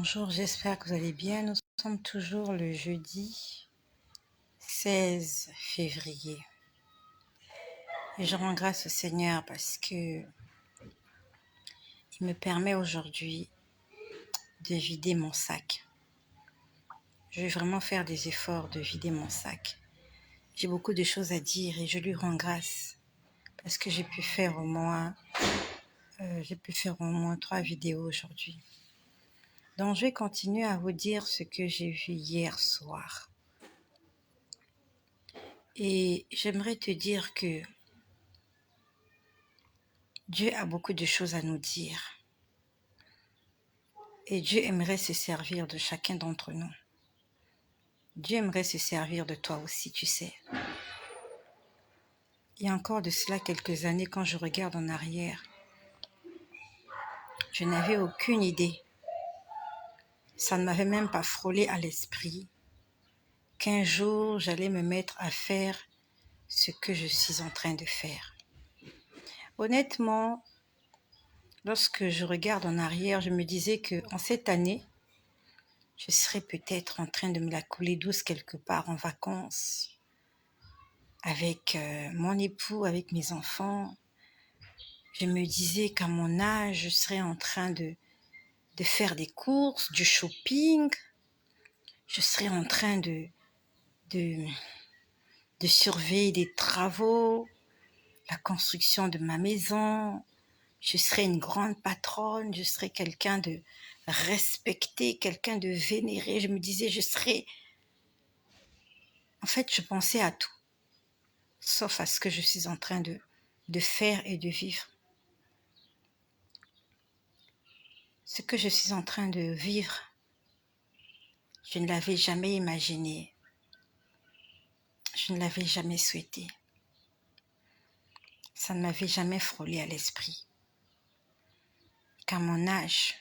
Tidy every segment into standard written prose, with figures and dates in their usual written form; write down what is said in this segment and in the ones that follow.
Bonjour, j'espère que vous allez bien. Nous sommes toujours le jeudi 16 février. Et je rends grâce au Seigneur parce que il me permet aujourd'hui de vider mon sac. Je vais vraiment faire des efforts de vider mon sac. J'ai beaucoup de choses à dire et je lui rends grâce parce que j'ai pu faire au moins 3 vidéos aujourd'hui. Donc je vais continuer à vous dire ce que j'ai vu hier soir. Et j'aimerais te dire que Dieu a beaucoup de choses à nous dire. Et Dieu aimerait se servir de chacun d'entre nous. Dieu aimerait se servir de toi aussi, tu sais. Il y a encore de cela quelques années, quand je regarde en arrière, je n'avais aucune idée. Ça ne m'avait même pas frôlé à l'esprit qu'un jour j'allais me mettre à faire ce que je suis en train de faire. Honnêtement, lorsque je regarde en arrière, je me disais qu'en cette année, je serais peut-être en train de me la couler douce quelque part en vacances, avec mon époux, avec mes enfants. Je me disais qu'à mon âge, je serais en train de faire des courses, du shopping. Je serais en train de surveiller des travaux, la construction de ma maison. Je serais une grande patronne, je serais quelqu'un de respecté, quelqu'un de vénéré. Je me disais, En fait, je pensais à tout, sauf à ce que je suis en train de faire et de vivre. Ce que je suis en train de vivre, je ne l'avais jamais imaginé. Je ne l'avais jamais souhaité. Ça ne m'avait jamais frôlé à l'esprit. Qu'à mon âge,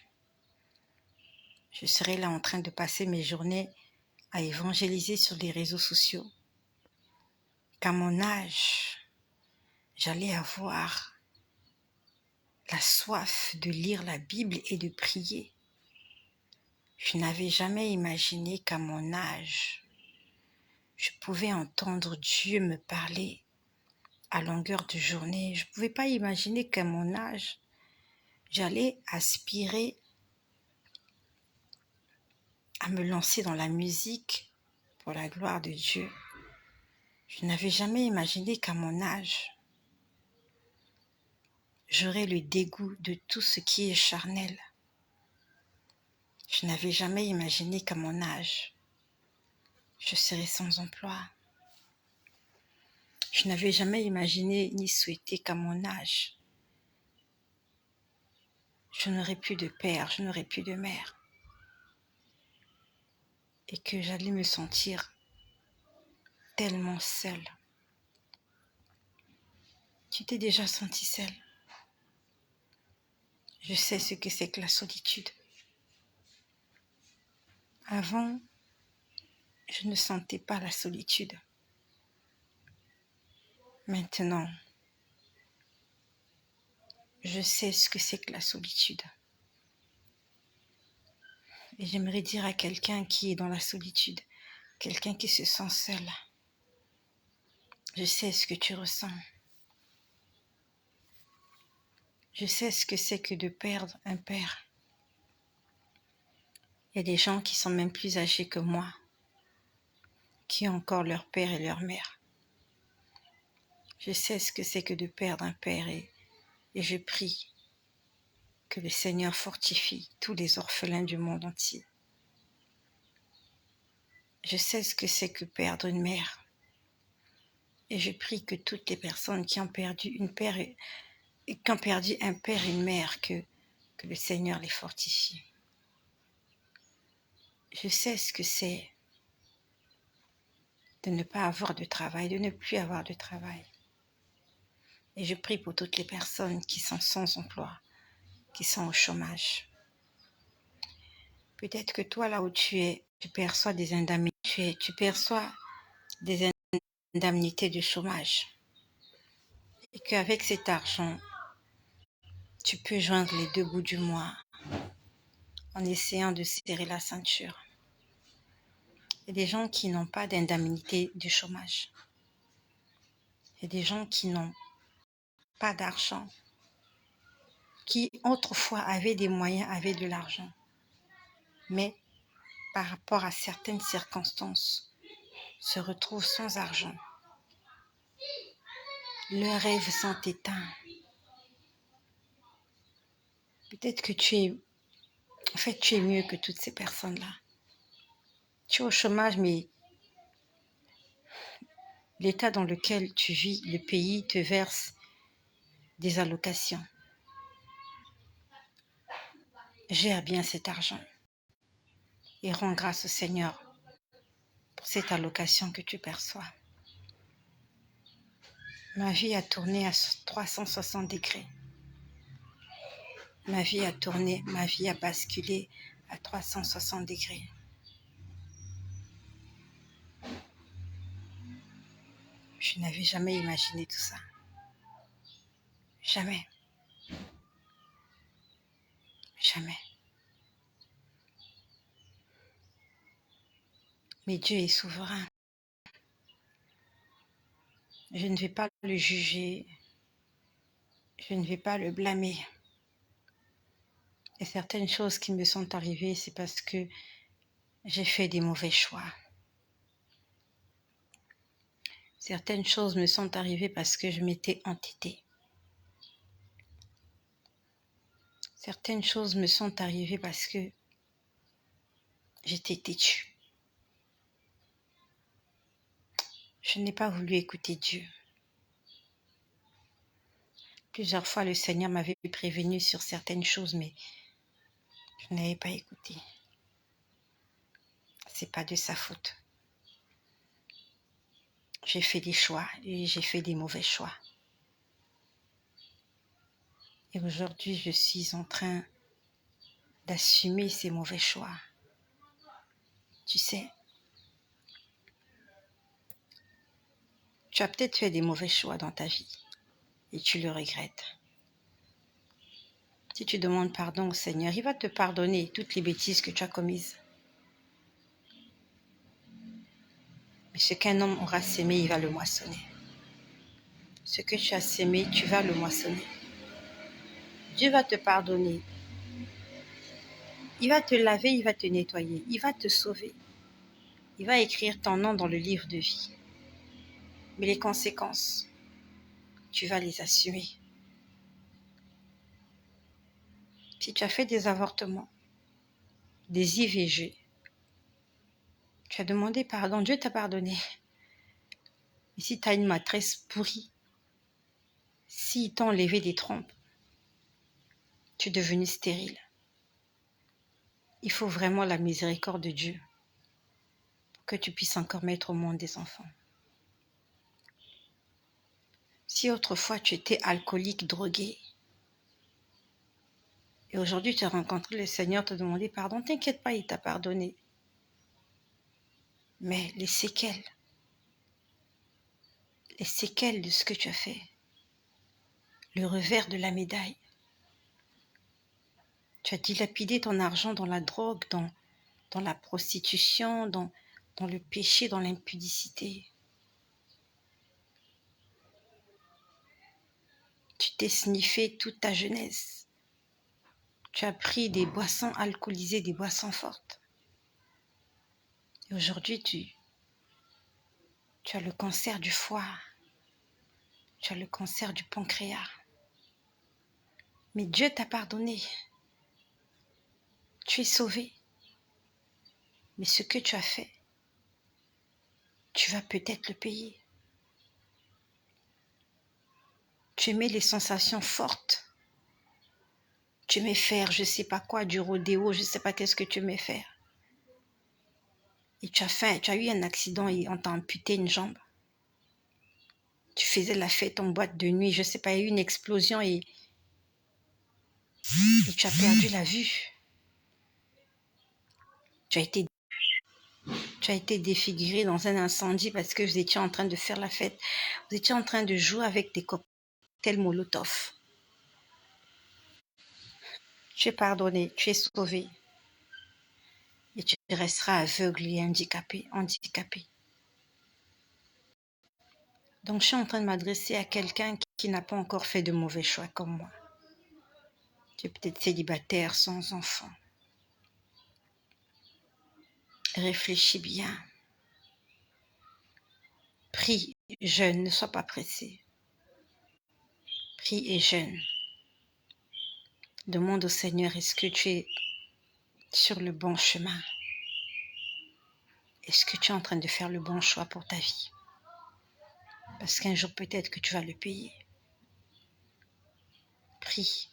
je serais là en train de passer mes journées à évangéliser sur les réseaux sociaux. Qu'à mon âge, j'allais avoir la soif de lire la Bible et de prier. Je n'avais jamais imaginé qu'à mon âge, je pouvais entendre Dieu me parler à longueur de journée. Je ne pouvais pas imaginer qu'à mon âge, j'allais aspirer à me lancer dans la musique pour la gloire de Dieu. Je n'avais jamais imaginé qu'à mon âge, j'aurais le dégoût de tout ce qui est charnel. Je n'avais jamais imaginé qu'à mon âge, je serais sans emploi. Je n'avais jamais imaginé ni souhaité qu'à mon âge, je n'aurais plus de père, je n'aurais plus de mère. Et que j'allais me sentir tellement seule. Tu t'es déjà senti seule? Je sais ce que c'est que la solitude. Avant, je ne sentais pas la solitude. Maintenant, je sais ce que c'est que la solitude. Et j'aimerais dire à quelqu'un qui est dans la solitude, quelqu'un qui se sent seul, je sais ce que tu ressens. Je sais ce que c'est que de perdre un père. Il y a des gens qui sont même plus âgés que moi, qui ont encore leur père et leur mère. Je sais ce que c'est que de perdre un père et je prie que le Seigneur fortifie tous les orphelins du monde entier. Je sais ce que c'est que perdre une mère. Et je prie que toutes les personnes qui ont perdu un père et une mère, que le Seigneur les fortifie. Je sais ce que c'est de ne pas avoir de travail, de ne plus avoir de travail. Et je prie pour toutes les personnes qui sont sans emploi, qui sont au chômage. Peut-être que toi, là où tu es, tu perçois des indemnités, tu perçois des indemnités de chômage. Et qu'avec cet argent, tu peux joindre les deux bouts du mois en essayant de serrer la ceinture. Il y a des gens qui n'ont pas d'indemnité du chômage. Il y a des gens qui n'ont pas d'argent, qui autrefois avaient des moyens, avaient de l'argent. Mais par rapport à certaines circonstances, se retrouvent sans argent. Leurs rêves sont éteints. Peut-être que tu es mieux que toutes ces personnes-là. Tu es au chômage, mais l'état dans lequel tu vis, le pays te verse des allocations. Gère bien cet argent et rends grâce au Seigneur pour cette allocation que tu perçois. Ma vie a tourné à 360 degrés. Ma vie a tourné, ma vie a basculé à 360 degrés. Je n'avais jamais imaginé tout ça. Jamais. Jamais. Mais Dieu est souverain. Je ne vais pas le juger. Je ne vais pas le blâmer. Et certaines choses qui me sont arrivées, c'est parce que j'ai fait des mauvais choix. Certaines choses me sont arrivées parce que je m'étais entêtée. Certaines choses me sont arrivées parce que j'étais têtue. Je n'ai pas voulu écouter Dieu. Plusieurs fois, le Seigneur m'avait prévenu sur certaines choses, mais je n'avais pas écouté. C'est pas de sa faute. J'ai fait des choix et j'ai fait des mauvais choix. Et aujourd'hui, je suis en train d'assumer ces mauvais choix. Tu sais, tu as peut-être fait des mauvais choix dans ta vie et tu le regrettes. Si tu demandes pardon au Seigneur, il va te pardonner toutes les bêtises que tu as commises. Mais ce qu'un homme aura sémé, il va le moissonner. Ce que tu as sémé, tu vas le moissonner. Dieu va te pardonner. Il va te laver, il va te nettoyer, il va te sauver. Il va écrire ton nom dans le livre de vie. Mais les conséquences, tu vas les assumer. Si tu as fait des avortements, des IVG, tu as demandé pardon, Dieu t'a pardonné. Mais si tu as une maîtresse pourrie, s'ils t'ont enlevé des trompes, tu es devenu stérile. Il faut vraiment la miséricorde de Dieu pour que tu puisses encore mettre au monde des enfants. Si autrefois tu étais alcoolique, drogué, et aujourd'hui tu as rencontré le Seigneur, te demander pardon, t'inquiète pas, il t'a pardonné. Mais les séquelles de ce que tu as fait, le revers de la médaille, tu as dilapidé ton argent dans la drogue, dans la prostitution, dans le péché, dans l'impudicité. Tu t'es sniffé toute ta jeunesse. Tu as pris des boissons alcoolisées, des boissons fortes. Et aujourd'hui, tu as le cancer du foie. Tu as le cancer du pancréas. Mais Dieu t'a pardonné. Tu es sauvé. Mais ce que tu as fait, tu vas peut-être le payer. Tu aimais les sensations fortes. Tu aimais faire je ne sais pas quoi, du rodéo, je ne sais pas qu'est-ce que tu aimais faire. Et tu as eu un accident et on t'a amputé une jambe. Tu faisais la fête en boîte de nuit, je ne sais pas, il y a eu une explosion et tu as perdu la vue. Tu as été défiguré dans un incendie parce que vous étiez en train de faire la fête. Vous étiez en train de jouer avec des cocktails Molotov. Tu es pardonné, tu es sauvé. et tu resteras aveugle et handicapé. Donc, je suis en train de m'adresser à quelqu'un qui n'a pas encore fait de mauvais choix comme moi. Tu es peut-être célibataire, sans enfant. Réfléchis bien. Prie, jeûne, ne sois pas pressé. Prie et jeûne. Demande au Seigneur, est-ce que tu es sur le bon chemin? Est-ce que tu es en train de faire le bon choix pour ta vie? Parce qu'un jour, peut-être que tu vas le payer. Prie.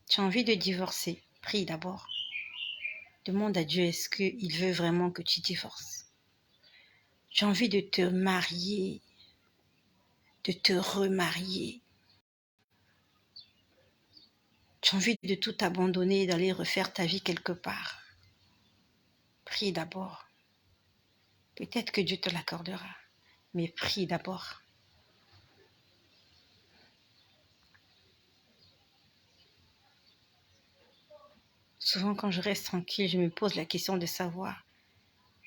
Tu as envie de divorcer? Prie d'abord. Demande à Dieu, est-ce qu'il veut vraiment que tu divorces? Tu as envie de te marier, de te remarier. Tu as envie de tout abandonner et d'aller refaire ta vie quelque part. Prie d'abord. Peut-être que Dieu te l'accordera, mais prie d'abord. Souvent, quand je reste tranquille, je me pose la question de savoir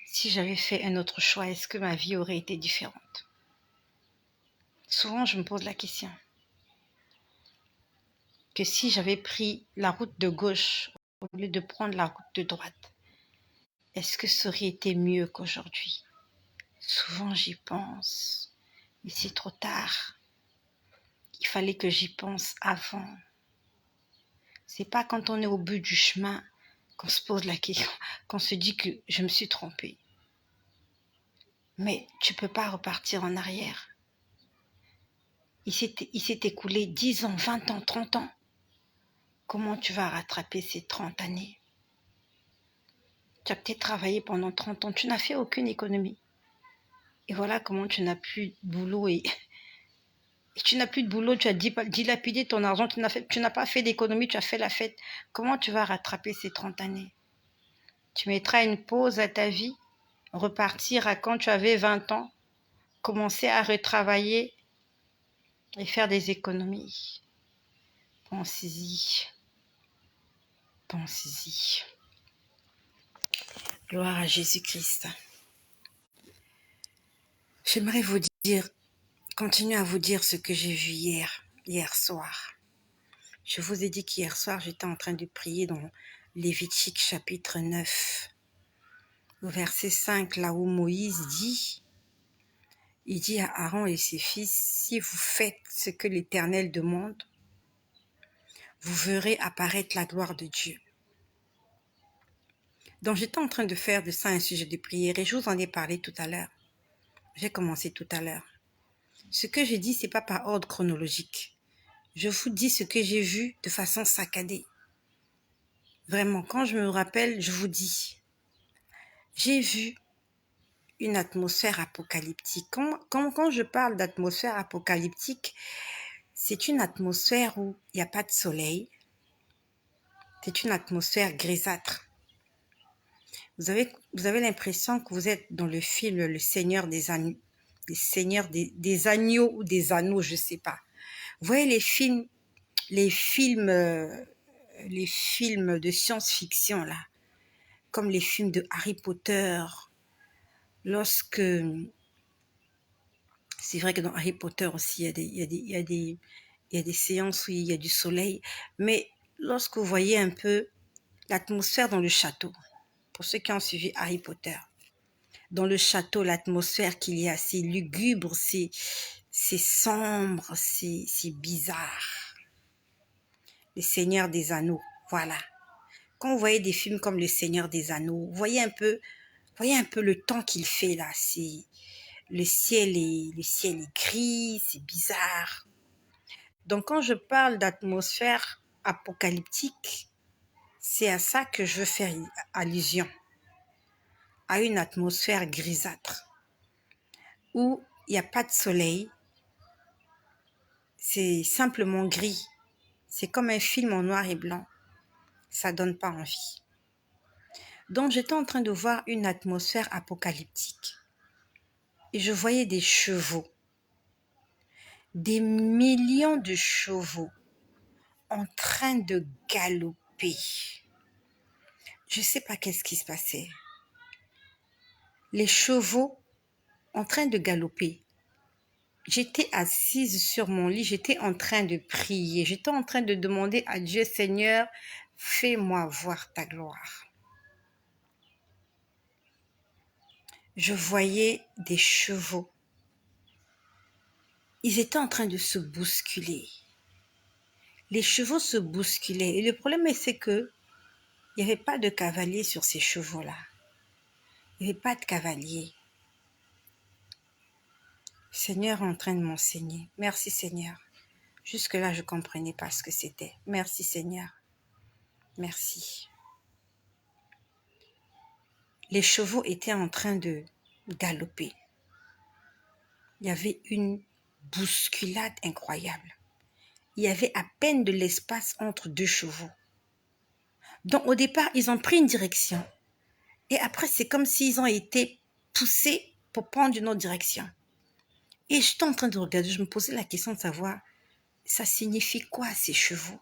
si j'avais fait un autre choix, est-ce que ma vie aurait été différente? Souvent, je me pose la question que si j'avais pris la route de gauche au lieu de prendre la route de droite, est-ce que ça aurait été mieux qu'aujourd'hui? Souvent, j'y pense, mais c'est trop tard. Il fallait que j'y pense avant. C'est pas quand on est au bout du chemin qu'on se pose la question, qu'on se dit que je me suis trompée. Mais tu peux pas repartir en arrière. Il s'est écoulé 10 ans, 20 ans, 30 ans. Comment tu vas rattraper ces 30 années? Tu as peut-être travaillé pendant 30 ans, tu n'as fait aucune économie. Et voilà comment tu n'as plus de boulot et tu n'as plus de boulot, tu as dilapidé ton argent, tu n'as pas fait d'économie, tu as fait la fête. Comment tu vas rattraper ces 30 années? Tu mettras une pause à ta vie, repartir à quand tu avais 20 ans, commencer à retravailler et faire des économies. Pensez-y. Pensez-y. Gloire à Jésus-Christ. J'aimerais vous dire, continuer à vous dire ce que j'ai vu hier soir. Je vous ai dit qu'hier soir, j'étais en train de prier dans Lévitique chapitre 9, au verset 5, là où Moïse dit, il dit à Aaron et ses fils, si vous faites ce que l'Éternel demande, vous verrez apparaître la gloire de Dieu. Donc j'étais en train de faire de ça un sujet de prière et je vous en ai parlé tout à l'heure. J'ai commencé tout à l'heure. Ce que je dis, c'est pas par ordre chronologique. Je vous dis ce que j'ai vu de façon saccadée. Vraiment, quand je me rappelle, je vous dis. J'ai vu une atmosphère apocalyptique. Quand je parle d'atmosphère apocalyptique, c'est une atmosphère où il n'y a pas de soleil. C'est une atmosphère grisâtre. Vous avez l'impression que vous êtes dans le film Le Seigneur des Agneaux. Le Seigneur des Agneaux ou des Anneaux, je ne sais pas. Vous voyez les films de science-fiction, là, comme les films de Harry Potter, lorsque... C'est vrai que dans Harry Potter aussi, il y a des séances où il y a du soleil, mais lorsque vous voyez un peu l'atmosphère dans le château, pour ceux qui ont suivi Harry Potter, dans le château, l'atmosphère qu'il y a, c'est lugubre, c'est sombre, c'est bizarre. Le Seigneur des Anneaux, voilà. Quand vous voyez des films comme Le Seigneur des Anneaux, voyez un peu le temps qu'il fait là. C'est le ciel est gris, c'est bizarre. Donc quand je parle d'atmosphère apocalyptique, c'est à ça que je veux faire allusion, à une atmosphère grisâtre où il n'y a pas de soleil, c'est simplement gris. C'est comme un film en noir et blanc. Ça donne pas envie. Donc j'étais en train de voir une atmosphère apocalyptique. Et je voyais des chevaux, des millions de chevaux en train de galoper. je ne sais pas qu'est-ce qui se passait. Les chevaux en train de galoper. J'étais assise sur mon lit, j'étais en train de prier, j'étais en train de demander à Dieu, Seigneur, fais-moi voir ta gloire. Je voyais des chevaux. Ils étaient en train de se bousculer. Les chevaux se bousculaient. Et le problème, c'est que il n'y avait pas de cavalier sur ces chevaux-là. Il n'y avait pas de cavalier. Le Seigneur est en train de m'enseigner. Merci Seigneur. Jusque-là, je ne comprenais pas ce que c'était. Merci Seigneur. Merci. Les chevaux étaient en train de galoper. Il y avait une bousculade incroyable. Il y avait à peine de l'espace entre deux chevaux. Donc au départ, ils ont pris une direction. Et après, c'est comme s'ils ont été poussés pour prendre une autre direction. Et j'étais en train de regarder, je me posais la question de savoir, ça signifie quoi ces chevaux?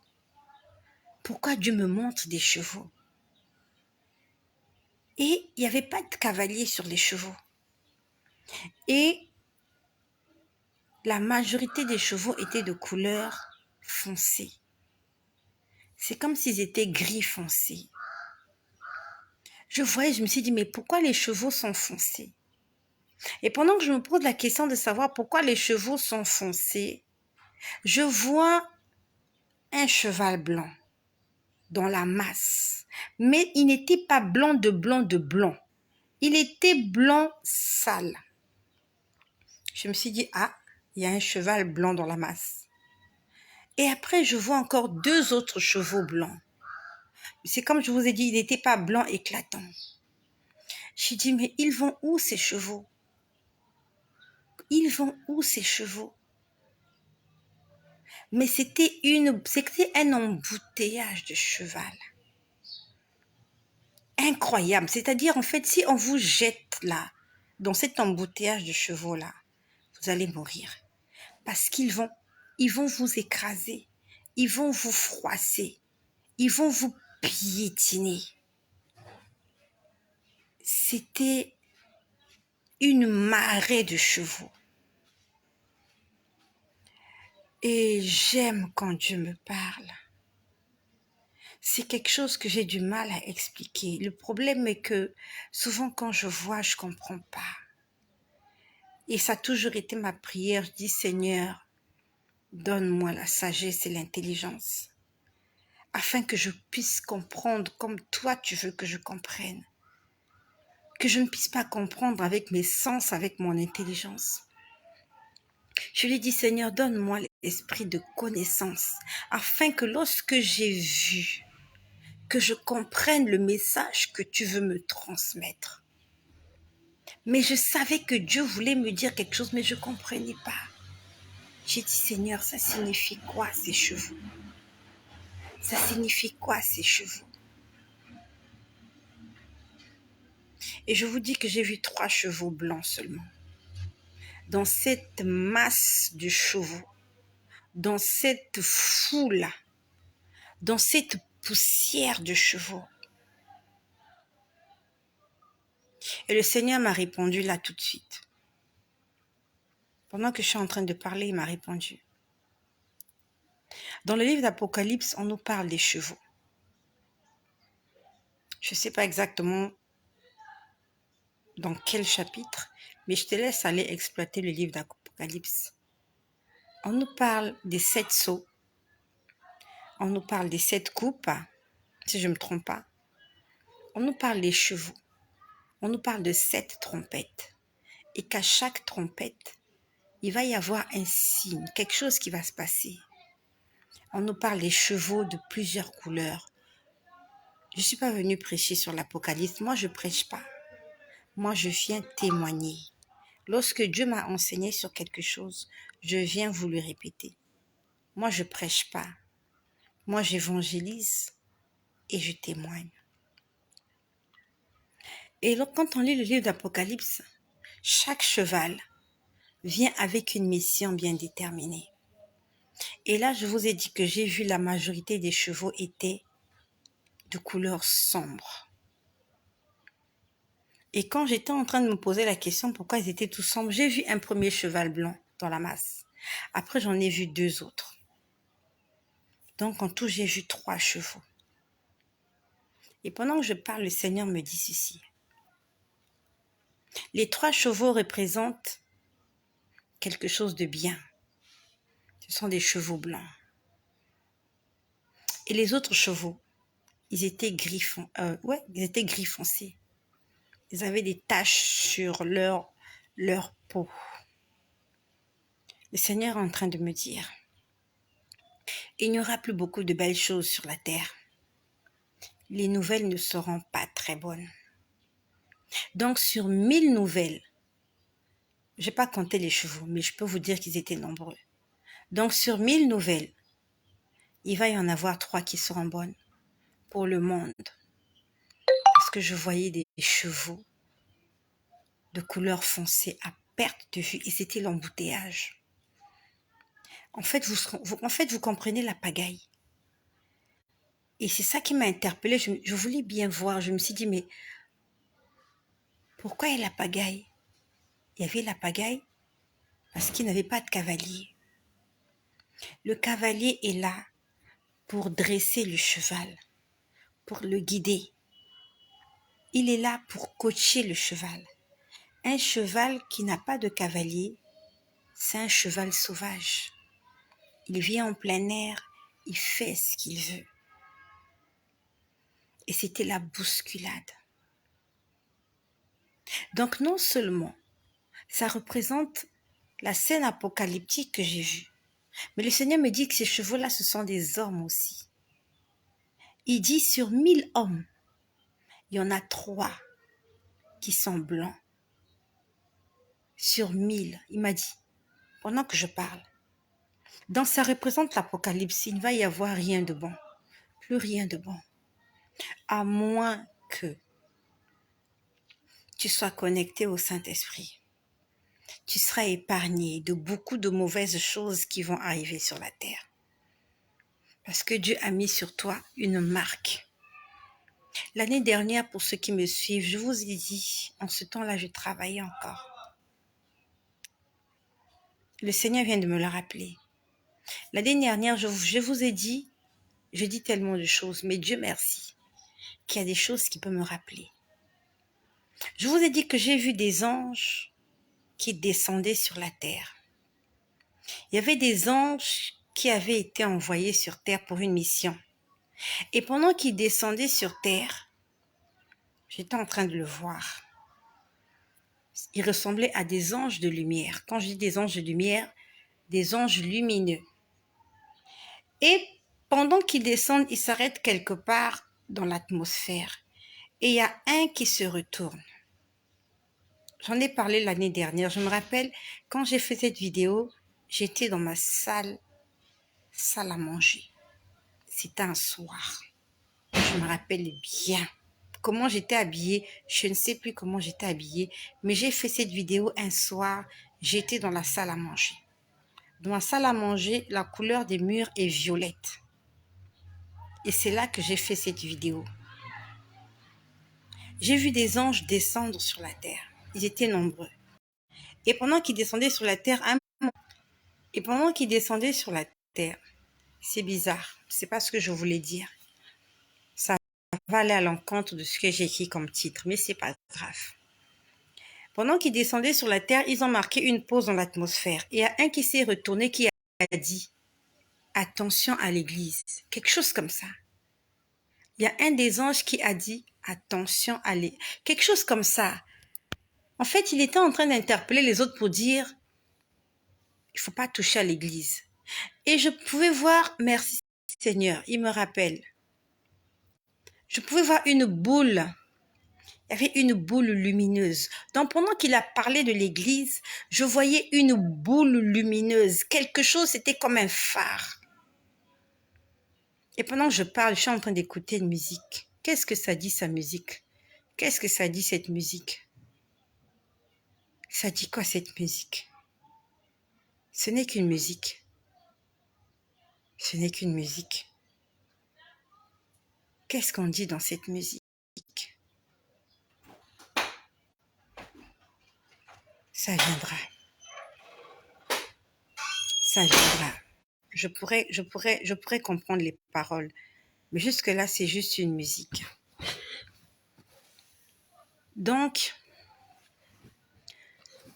Pourquoi Dieu me montre des chevaux? Et il n'y avait pas de cavalier sur les chevaux. Et la majorité des chevaux étaient de couleur foncée. C'est comme s'ils étaient gris foncé. Je voyais, je me suis dit, mais pourquoi les chevaux sont foncés? Et pendant que je me pose la question de savoir pourquoi les chevaux sont foncés, je vois un cheval blanc dans la masse. Mais il n'était pas blanc de blanc de blanc. Il était blanc sale. Je me suis dit, ah, il y a un cheval blanc dans la masse. Et après, je vois encore deux autres chevaux blancs. C'est comme je vous ai dit, il n'était pas blanc éclatant. J'ai dit, mais ils vont où ces chevaux? Ils vont où ces chevaux? Mais c'était un embouteillage de cheval. Incroyable. C'est-à-dire, en fait, si on vous jette là, dans cet embouteillage de chevaux là, vous allez mourir. Parce ils vont vous écraser. Ils vont vous froisser. Ils vont vous piétiner. C'était une marée de chevaux. Et j'aime quand Dieu me parle. C'est quelque chose que j'ai du mal à expliquer. Le problème est que souvent quand je vois, je ne comprends pas. Et ça a toujours été ma prière. Je dis, Seigneur, donne-moi la sagesse et l'intelligence, afin que je puisse comprendre comme toi tu veux que je comprenne. Que je ne puisse pas comprendre avec mes sens, avec mon intelligence. Je lui dis, Seigneur, donne-moi l'esprit de connaissance, afin que lorsque j'ai vu, que je comprenne le message que tu veux me transmettre. Mais je savais que Dieu voulait me dire quelque chose, mais je ne comprenais pas. J'ai dit, Seigneur, ça signifie quoi ces chevaux? Ça signifie quoi ces chevaux? Et je vous dis que j'ai vu 3 chevaux blancs seulement. Dans cette masse de chevaux, dans cette foule, dans cette poussière de chevaux. Et le Seigneur m'a répondu là tout de suite. Pendant que je suis en train de parler, il m'a répondu. Dans le livre d'Apocalypse, on nous parle des chevaux. Je ne sais pas exactement dans quel chapitre, mais je te laisse aller exploiter le livre d'Apocalypse. On nous parle des 7 sceaux. On nous parle des 7 coupes, si je ne me trompe pas. On nous parle des chevaux. On nous parle de 7 trompettes. Et qu'à chaque trompette, il va y avoir un signe, quelque chose qui va se passer. On nous parle des chevaux de plusieurs couleurs. Je ne suis pas venue prêcher sur l'Apocalypse. Moi, je ne prêche pas. Moi, je viens témoigner. Lorsque Dieu m'a enseigné sur quelque chose, je viens vous le répéter. Moi, je ne prêche pas. Moi, j'évangélise et je témoigne. Et quand on lit le livre d'Apocalypse, chaque cheval vient avec une mission bien déterminée. Et là, je vous ai dit que j'ai vu la majorité des chevaux étaient de couleur sombre. Et quand j'étais en train de me poser la question pourquoi ils étaient tous sombres, j'ai vu un premier cheval blanc dans la masse. Après, j'en ai vu 2 autres. Donc, en tout, j'ai vu 3 chevaux. Et pendant que je parle, le Seigneur me dit ceci. Les 3 chevaux représentent quelque chose de bien. Ce sont des chevaux blancs. Et les autres chevaux, ils étaient gris foncés. Ils avaient des taches sur leur peau. Le Seigneur est en train de me dire, il n'y aura plus beaucoup de belles choses sur la terre. Les nouvelles ne seront pas très bonnes. Donc sur 1000 nouvelles, je n'ai pas compté les chevaux, mais je peux vous dire qu'ils étaient nombreux. Donc sur 1000 nouvelles, il va y en avoir 3 qui seront bonnes pour le monde. Parce que je voyais des chevaux de couleur foncée à perte de vue et c'était l'embouteillage. En fait, vous comprenez la pagaille. Et c'est ça qui m'a interpellée. Je voulais bien voir. Je me suis dit, mais pourquoi il y a la pagaille? Il y avait la pagaille parce qu'il n'avait pas de cavalier. Le cavalier est là pour dresser le cheval, pour le guider. Il est là pour coacher le cheval. Un cheval qui n'a pas de cavalier, c'est un cheval sauvage. Il vient en plein air, il fait ce qu'il veut. Et c'était la bousculade. Donc non seulement ça représente la scène apocalyptique que j'ai vue, mais le Seigneur me dit que ces chevaux-là, ce sont des hommes aussi. Il dit sur 1000 hommes, il y en a 3 qui sont blancs. Sur 1000, il m'a dit, pendant que je parle. Donc ça représente l'apocalypse, il ne va y avoir rien de bon. Plus rien de bon. À moins que tu sois connecté au Saint-Esprit. Tu seras épargné de beaucoup de mauvaises choses qui vont arriver sur la terre. Parce que Dieu a mis sur toi une marque. L'année dernière, pour ceux qui me suivent, je vous ai dit, en ce temps-là, je travaillais encore. Le Seigneur vient de me le rappeler. L'année dernière, je vous ai dit, je dis tellement de choses, mais Dieu merci, qu'il y a des choses qui peuvent me rappeler. Je vous ai dit que j'ai vu des anges qui descendaient sur la terre. Il y avait des anges qui avaient été envoyés sur terre pour une mission. Et pendant qu'ils descendaient sur terre, j'étais en train de le voir. Ils ressemblaient à des anges de lumière. Quand je dis des anges de lumière, des anges lumineux. Et pendant qu'ils descendent, ils s'arrêtent quelque part dans l'atmosphère. Et il y a un qui se retourne. J'en ai parlé l'année dernière. Je me rappelle, quand j'ai fait cette vidéo, j'étais dans ma salle à manger. C'était un soir. Je me rappelle bien. Comment j'étais habillée, je ne sais plus comment j'étais habillée, mais j'ai fait cette vidéo un soir, j'étais dans la salle à manger. Dans la salle à manger, la couleur des murs est violette. Et c'est là que j'ai fait cette vidéo. J'ai vu des anges descendre sur la terre. Ils étaient nombreux. Et pendant qu'ils descendaient sur la terre, c'est bizarre. C'est pas ce que je voulais dire. Ça va aller à l'encontre de ce que j'ai écrit comme titre, mais c'est pas grave. Pendant qu'ils descendaient sur la terre, ils ont marqué une pause dans l'atmosphère. Et il y a un qui s'est retourné qui a dit « Attention à l'église ». Quelque chose comme ça. Il y a un des anges qui a dit « Attention à l'église ». Quelque chose comme ça. En fait, il était en train d'interpeller les autres pour dire « Il ne faut pas toucher à l'église ». Et je pouvais voir, merci Seigneur, il me rappelle. Je pouvais voir une boule. Il y avait une boule lumineuse. Donc, pendant qu'il a parlé de l'église, je voyais une boule lumineuse. Quelque chose, c'était comme un phare. Et pendant que je parle, je suis en train d'écouter une musique. Qu'est-ce que ça dit, sa musique? Qu'est-ce que ça dit, cette musique? Ça dit quoi, cette musique? Ce n'est qu'une musique. Ce n'est qu'une musique. Qu'est-ce qu'on dit dans cette musique? Ça viendra. Ça viendra. Je pourrais comprendre les paroles. Mais jusque-là, c'est juste une musique. Donc,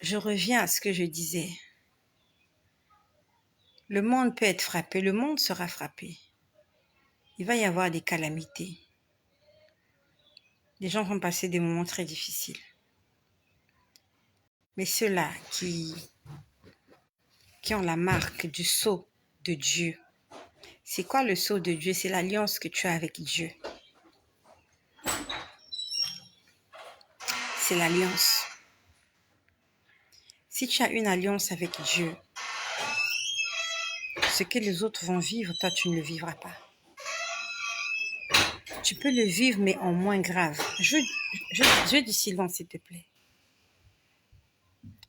je reviens à ce que je disais. Le monde peut être frappé, le monde sera frappé. Il va y avoir des calamités. Les gens vont passer des moments très difficiles. Mais ceux-là qui ont la marque du sceau de Dieu, c'est quoi le sceau de Dieu? C'est l'alliance que tu as avec Dieu. C'est l'alliance. Si tu as une alliance avec Dieu, ce que les autres vont vivre, toi, tu ne le vivras pas. Tu peux le vivre, mais en moins grave. Je du silence, s'il te plaît.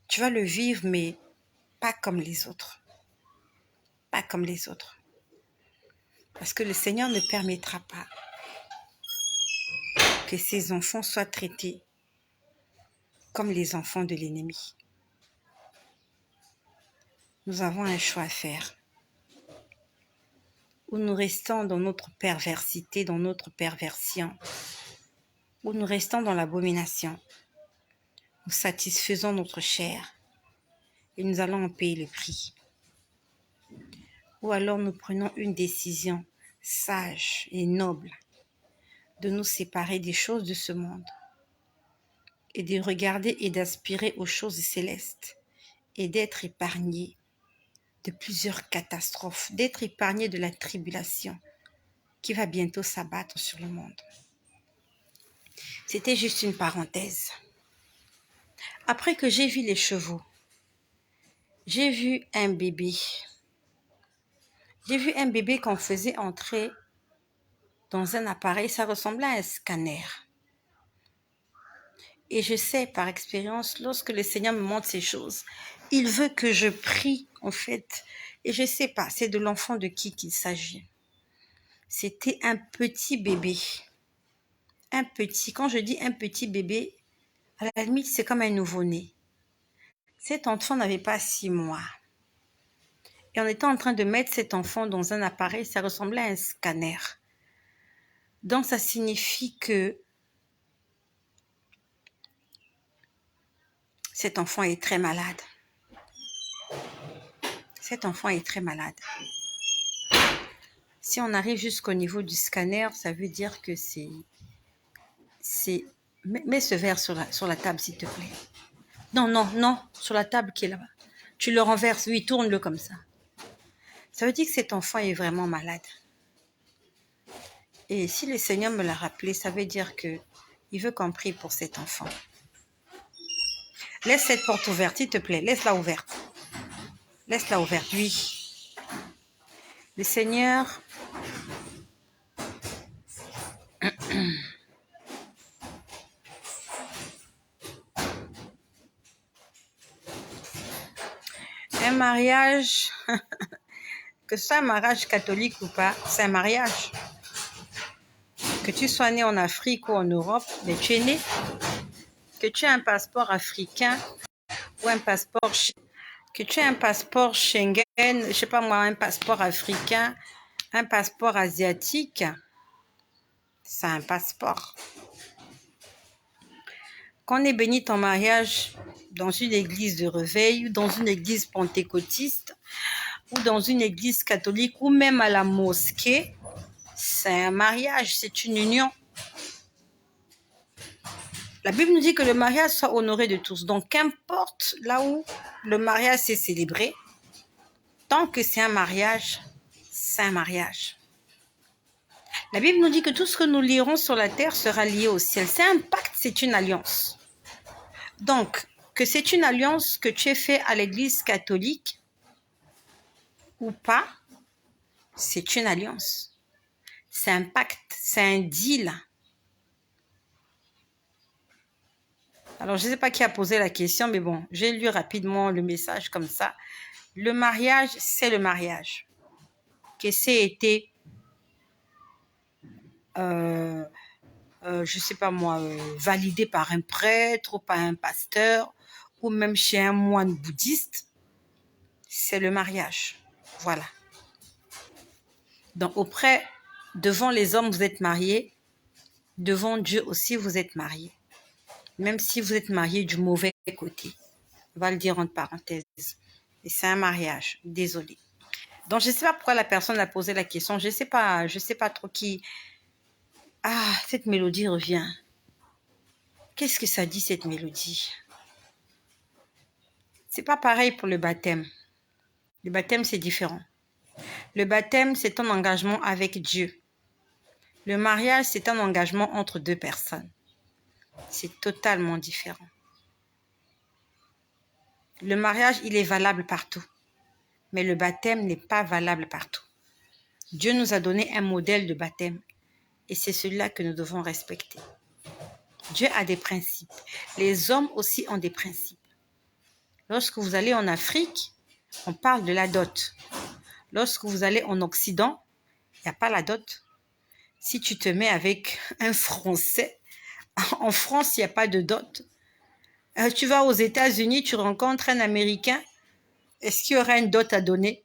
Tu vas le vivre, mais pas comme les autres. Pas comme les autres. Parce que le Seigneur ne permettra pas que ses enfants soient traités comme les enfants de l'ennemi. Nous avons un choix à faire. Ou nous restons dans notre perversité, dans notre perversion. Ou nous restons dans l'abomination. Nous satisfaisons notre chair. Et nous allons en payer le prix. Ou alors nous prenons une décision sage et noble de nous séparer des choses de ce monde et de regarder et d'aspirer aux choses célestes et d'être épargnés de plusieurs catastrophes, d'être épargnés de la tribulation qui va bientôt s'abattre sur le monde. C'était juste une parenthèse. Après que j'ai vu les chevaux, j'ai vu un bébé. J'ai vu un bébé qu'on faisait entrer dans un appareil, ça ressemblait à un scanner. Et je sais par expérience, lorsque le Seigneur me montre ces choses, il veut que je prie, en fait. Et je ne sais pas, c'est de l'enfant de qui qu'il s'agit. C'était un petit bébé. Un petit, quand je dis un petit bébé, à la limite, c'est comme un nouveau-né. Cet enfant n'avait pas 6 mois. Et on était en train de mettre cet enfant dans un appareil, ça ressemblait à un scanner. Donc, ça signifie que cet enfant est très malade. Cet enfant est très malade. Si on arrive jusqu'au niveau du scanner, ça veut dire que c'est... Mets ce verre sur la table, s'il te plaît. Non, non, non, sur la table qui est là-bas. Tu le renverses, oui, tourne-le comme ça. Ça veut dire que cet enfant est vraiment malade. Et si le Seigneur me l'a rappelé, ça veut dire qu'il veut qu'on prie pour cet enfant. Laisse cette porte ouverte, s'il te plaît. Laisse-la ouverte. Laisse-la ouverte, oui. Le Seigneur... Un mariage, que ce soit un mariage catholique ou pas, c'est un mariage. Que tu sois né en Afrique ou en Europe, mais tu es né. Que tu aies un passeport africain ou un passeport... Que tu aies un passeport Schengen, je ne sais pas moi, un passeport africain, un passeport asiatique, c'est un passeport. Quand on est béni en mariage dans une église de réveil, ou dans une église pentecôtiste, ou dans une église catholique, ou même à la mosquée, c'est un mariage, c'est une union. La Bible nous dit que le mariage soit honoré de tous. Donc, qu'importe là où le mariage s'est célébré, tant que c'est un mariage, c'est un mariage. La Bible nous dit que tout ce que nous lierons sur la terre sera lié au ciel. C'est un pacte, c'est une alliance. Donc, que c'est une alliance que tu aies fait à l'église catholique ou pas, c'est une alliance. C'est un pacte, c'est un deal. Alors, je ne sais pas qui a posé la question, mais bon, j'ai lu rapidement le message comme ça. Le mariage, c'est le mariage. Que c'est été, je ne sais pas moi, validé par un prêtre ou par un pasteur ou même chez un moine bouddhiste, c'est le mariage. Voilà. Donc devant les hommes, vous êtes mariés, devant Dieu aussi, vous êtes mariés. Même si vous êtes mariés du mauvais côté. On va le dire entre parenthèses. Et c'est un mariage. Désolé. Donc, je ne sais pas pourquoi la personne a posé la question. Je ne sais pas trop qui... Ah, cette mélodie revient. Qu'est-ce que ça dit, cette mélodie? C'est pas pareil pour le baptême. Le baptême, c'est différent. Le baptême, c'est un engagement avec Dieu. Le mariage, c'est un engagement entre deux personnes. C'est totalement différent. Le mariage, il est valable partout. Mais le baptême n'est pas valable partout. Dieu nous a donné un modèle de baptême. Et c'est celui-là que nous devons respecter. Dieu a des principes. Les hommes aussi ont des principes. Lorsque vous allez en Afrique, on parle de la dot. Lorsque vous allez en Occident, il n'y a pas la dot. Si tu te mets avec un Français, en France, il n'y a pas de dot. Tu vas aux États-Unis, tu rencontres un Américain, est-ce qu'il y aura une dot à donner?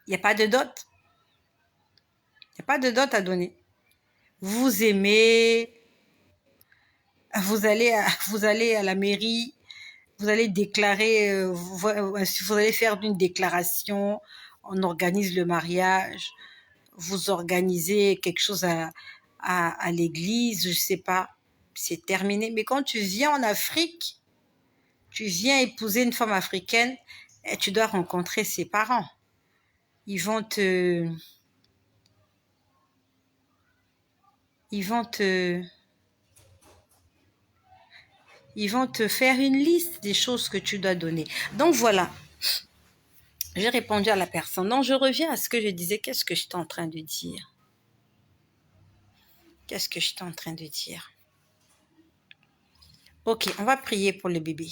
Il n'y a pas de dot. Il n'y a pas de dot à donner. Vous aimez, vous allez à la mairie, vous allez déclarer, vous allez faire une déclaration, on organise le mariage, vous organisez quelque chose à l'église, je ne sais pas, c'est terminé. Mais quand tu viens en Afrique, tu viens épouser une femme africaine et tu dois rencontrer ses parents. Ils vont te faire une liste des choses que tu dois donner. Donc voilà, j'ai répondu à la personne. Donc je reviens à ce que je disais. Qu'est-ce que j'étais en train de dire? Qu'est-ce que j'étais en train de dire? Ok, on va prier pour le bébé.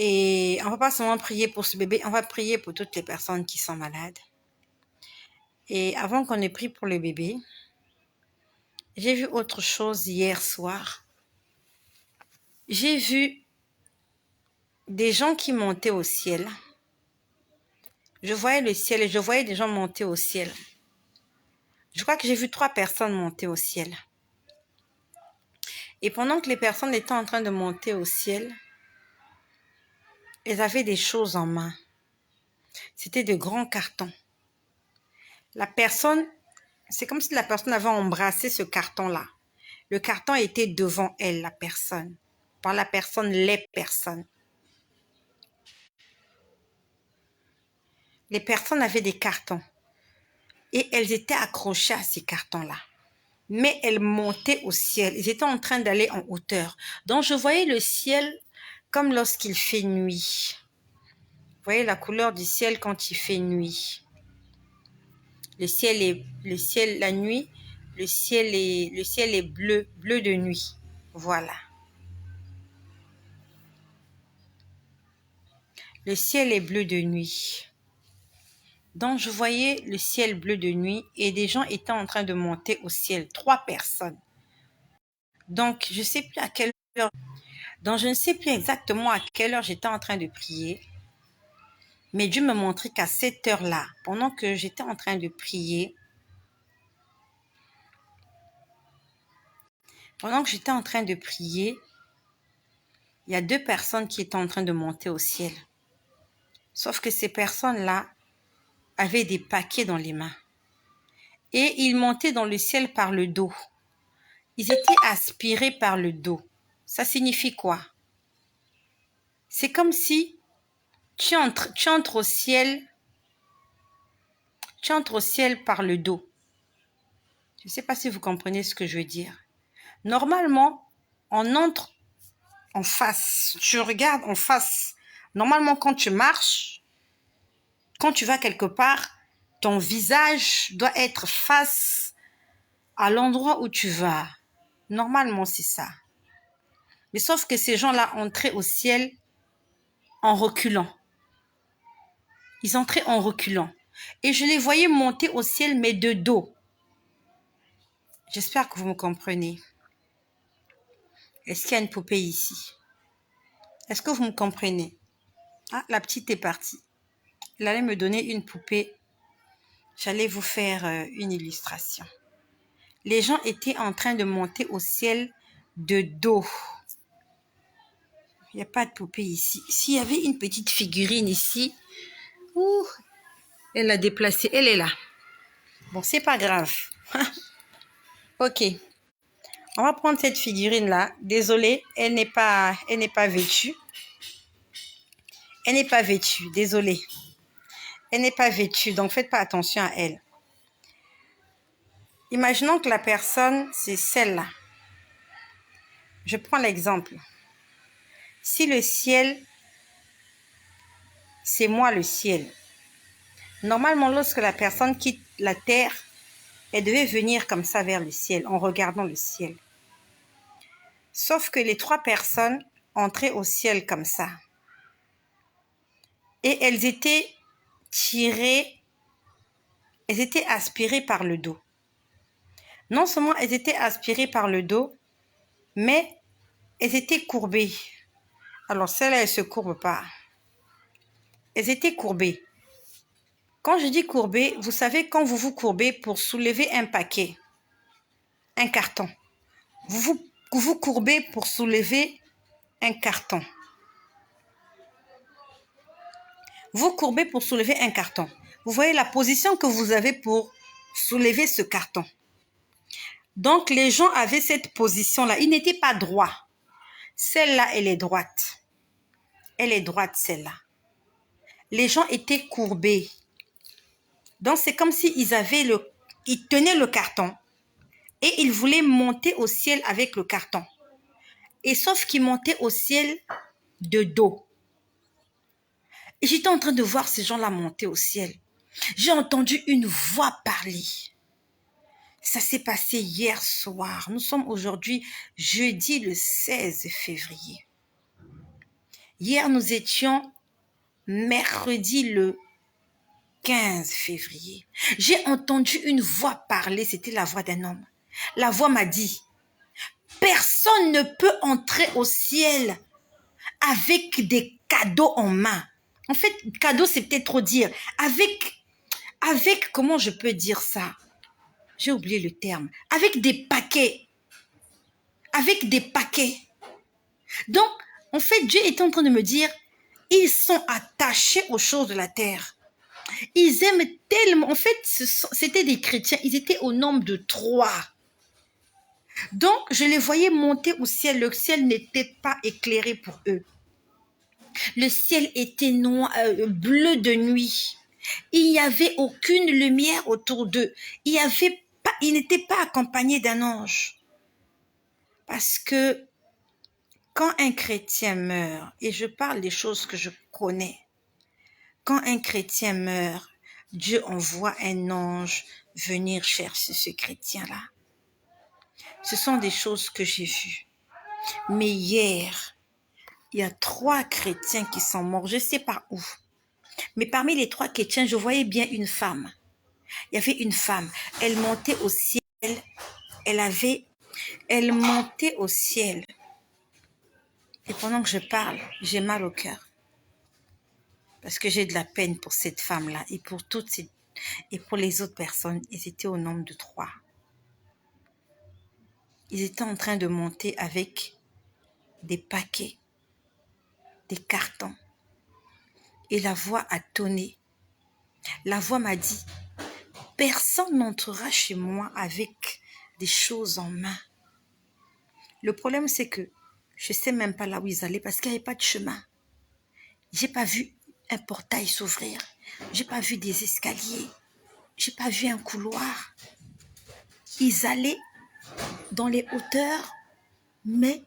Et on va pas seulement prier pour ce bébé, on va prier pour toutes les personnes qui sont malades. Et avant qu'on ait prié pour le bébé, j'ai vu autre chose hier soir. J'ai vu des gens qui montaient au ciel. Je voyais le ciel et je voyais des gens monter au ciel. Je crois que j'ai vu 3 personnes monter au ciel. Et pendant que les personnes étaient en train de monter au ciel, elles avaient des choses en main. C'était de grands cartons. La personne, c'est comme si la personne avait embrassé ce carton-là. Le carton était devant elle, la personne. Par la personne, les personnes. Les personnes avaient des cartons. Et elles étaient accrochées à ces cartons-là. Mais elles montaient au ciel. Ils étaient en train d'aller en hauteur. Donc, je voyais le ciel comme lorsqu'il fait nuit. Vous voyez la couleur du ciel quand il fait nuit. La nuit, le ciel est bleu de nuit. Voilà. Le ciel est bleu de nuit. Donc, je voyais le ciel bleu de nuit et des gens étaient en train de monter au ciel. 3 personnes. Donc, je ne sais plus à quelle heure. Donc, je ne sais plus exactement à quelle heure j'étais en train de prier. Mais Dieu me montrait qu'à cette heure-là, pendant que j'étais en train de prier, il y a 2 personnes qui étaient en train de monter au ciel. Sauf que ces personnes-là avaient des paquets dans les mains. Et ils montaient dans le ciel par le dos. Ils étaient aspirés par le dos. Ça signifie quoi? C'est comme si tu entres au ciel par le dos. Je ne sais pas si vous comprenez ce que je veux dire. Normalement, on entre en face. Tu regardes en face. Normalement, quand tu marches, quand tu vas quelque part, ton visage doit être face à l'endroit où tu vas. Normalement, c'est ça. Mais sauf que ces gens-là entraient au ciel en reculant. Ils entraient en reculant. Et je les voyais monter au ciel, mais de dos. J'espère que vous me comprenez. Est-ce qu'il y a une poupée ici? Est-ce que vous me comprenez? Ah, la petite est partie. Elle allait me donner une poupée. J'allais vous faire une illustration. Les gens étaient en train de monter au ciel de dos. Il n'y a pas de poupée ici. S'il y avait une petite figurine ici, ouh, elle l'a déplacée. Elle est là. Bon, c'est pas grave. Ok. On va prendre cette figurine-là. Désolée, elle n'est pas vêtue. Elle n'est pas vêtue, désolée. Elle n'est pas vêtue, donc faites pas attention à elle. Imaginons que la personne, c'est celle-là. Je prends l'exemple. Si le ciel, c'est moi le ciel. Normalement, lorsque la personne quitte la terre, elle devait venir comme ça vers le ciel, en regardant le ciel. Sauf que les 3 personnes entraient au ciel comme ça. Et elles étaient tirées, elles étaient aspirées par le dos. Non seulement elles étaient aspirées par le dos, mais elles étaient courbées. Alors celle-là, elle ne se courbe pas. Elles étaient courbées. Quand je dis courbées, vous savez quand vous vous courbez pour soulever un paquet, un carton. Vous vous courbez pour soulever un carton. Vous courbez pour soulever un carton. Vous voyez la position que vous avez pour soulever ce carton. Donc, les gens avaient cette position-là. Ils n'étaient pas droits. Celle-là, elle est droite. Elle est droite, celle-là. Les gens étaient courbés. Donc, c'est comme s'ils ils tenaient le carton et ils voulaient monter au ciel avec le carton. Et sauf qu'ils montaient au ciel de dos. Et j'étais en train de voir ces gens-là monter au ciel. J'ai entendu une voix parler. Ça s'est passé hier soir. Nous sommes aujourd'hui jeudi le 16 février. Hier, nous étions mercredi le 15 février. J'ai entendu une voix parler. C'était la voix d'un homme. La voix m'a dit, personne ne peut entrer au ciel avec des cadeaux en main. En fait, cadeau, c'est peut-être trop dire. Avec, comment je peux dire ça? J'ai oublié le terme. Avec des paquets. Avec des paquets. Donc, en fait, Dieu est en train de me dire, ils sont attachés aux choses de la terre. Ils aiment tellement. En fait, c'était des chrétiens. Ils étaient au nombre de 3. Donc, je les voyais monter au ciel. Le ciel n'était pas éclairé pour eux. Le ciel était noir, bleu de nuit. Il n'y avait aucune lumière autour d'eux. Ils n'étaient pas accompagnés d'un ange. Parce que quand un chrétien meurt, et je parle des choses que je connais, quand un chrétien meurt, Dieu envoie un ange venir chercher ce chrétien-là. Ce sont des choses que j'ai vues. Mais hier, il y a 3 chrétiens qui sont morts, je ne sais pas où. Mais parmi les 3 chrétiens, je voyais bien une femme. Il y avait une femme. Elle montait au ciel. Elle montait au ciel. Et pendant que je parle, j'ai mal au cœur. Parce que j'ai de la peine pour cette femme-là et pour les autres personnes. Ils étaient au nombre de 3. Ils étaient en train de monter avec des paquets, des cartons. Et la voix a tonné. La voix m'a dit, personne n'entrera chez moi avec des choses en main. Le problème, c'est que je ne sais même pas là où ils allaient parce qu'il n'y avait pas de chemin. Je n'ai pas vu un portail s'ouvrir. Je n'ai pas vu des escaliers. Je n'ai pas vu un couloir. Ils allaient dans les hauteurs, mais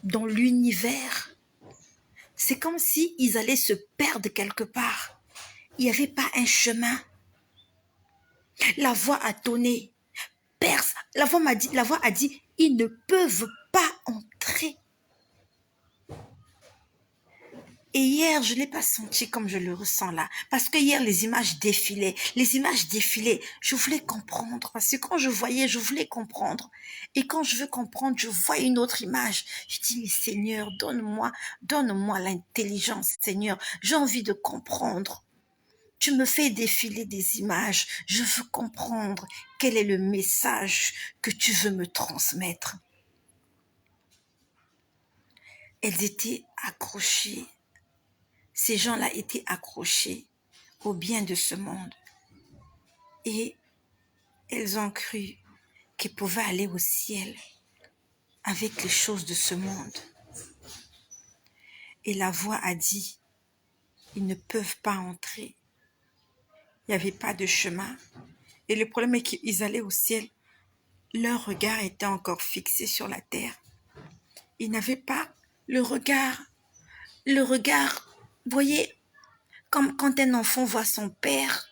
dans l'univers. C'est comme s'ils allaient se perdre quelque part. Il n'y avait pas un chemin. La voix a tonné. La voix a dit, ils ne peuvent pas entrer. Et hier, je ne l'ai pas senti comme je le ressens là. Parce que hier, les images défilaient. Les images défilaient. Je voulais comprendre. Parce que quand je voyais, je voulais comprendre. Et quand je veux comprendre, je vois une autre image. Je dis, mais Seigneur, donne-moi l'intelligence, Seigneur. J'ai envie de comprendre. Tu me fais défiler des images. Je veux comprendre quel est le message que tu veux me transmettre. Elles étaient accrochées. Ces gens-là étaient accrochés au bien de ce monde. Et elles ont cru qu'ils pouvaient aller au ciel avec les choses de ce monde. Et la voix a dit, ils ne peuvent pas entrer. Il n'y avait pas de chemin. Et le problème est qu'ils allaient au ciel. Leur regard était encore fixé sur la terre. Ils n'avaient pas le regard, vous voyez, comme quand un enfant voit son père.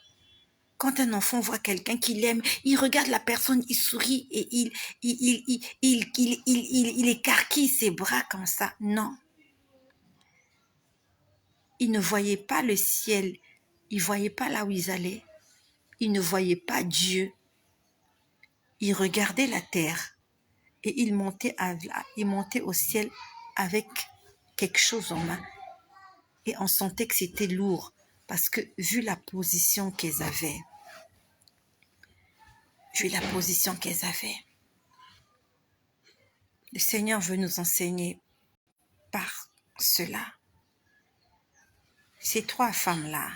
Quand un enfant voit quelqu'un qu'il aime, il regarde la personne, il sourit et il écarquille ses bras comme ça. Non. Ils ne voyaient pas le ciel. Ils ne voyaient pas là où ils allaient. Ils ne voyaient pas Dieu. Ils regardaient la terre et ils montaient au ciel avec quelque chose en main. Et on sentait que c'était lourd parce que vu la position qu'elles avaient, le Seigneur veut nous enseigner par cela. Ces trois femmes-là,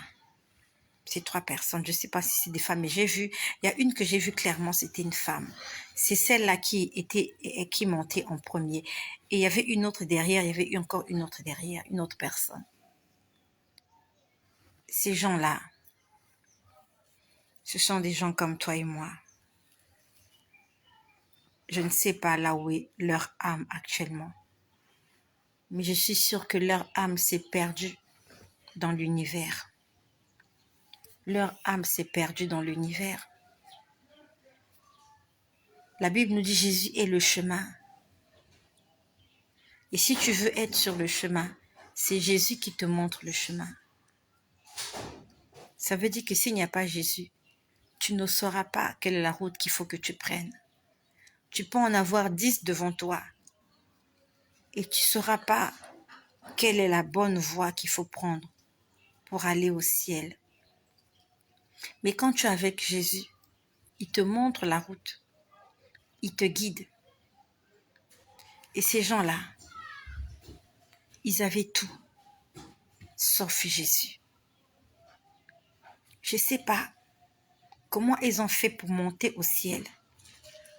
ces trois personnes, je ne sais pas si c'est des femmes, mais il y a une que j'ai vue clairement, c'était une femme. C'est celle-là qui montait en premier. Et il y avait une autre derrière, il y avait encore une autre derrière, une autre personne. Ces gens-là, ce sont des gens comme toi et moi. Je ne sais pas là où est leur âme actuellement. Mais je suis sûre que leur âme s'est perdue dans l'univers. Leur âme s'est perdue dans l'univers. La Bible nous dit Jésus est le chemin. Et si tu veux être sur le chemin, c'est Jésus qui te montre le chemin. Ça veut dire que s'il n'y a pas Jésus, tu ne sauras pas quelle est la route qu'il faut que tu prennes. Tu peux en avoir 10 devant toi et tu ne sauras pas quelle est la bonne voie qu'il faut prendre pour aller au ciel. Mais quand tu es avec Jésus, il te montre la route, il te guide. Et ces gens-là, ils avaient tout, sauf Jésus. Je ne sais pas comment ils ont fait pour monter au ciel,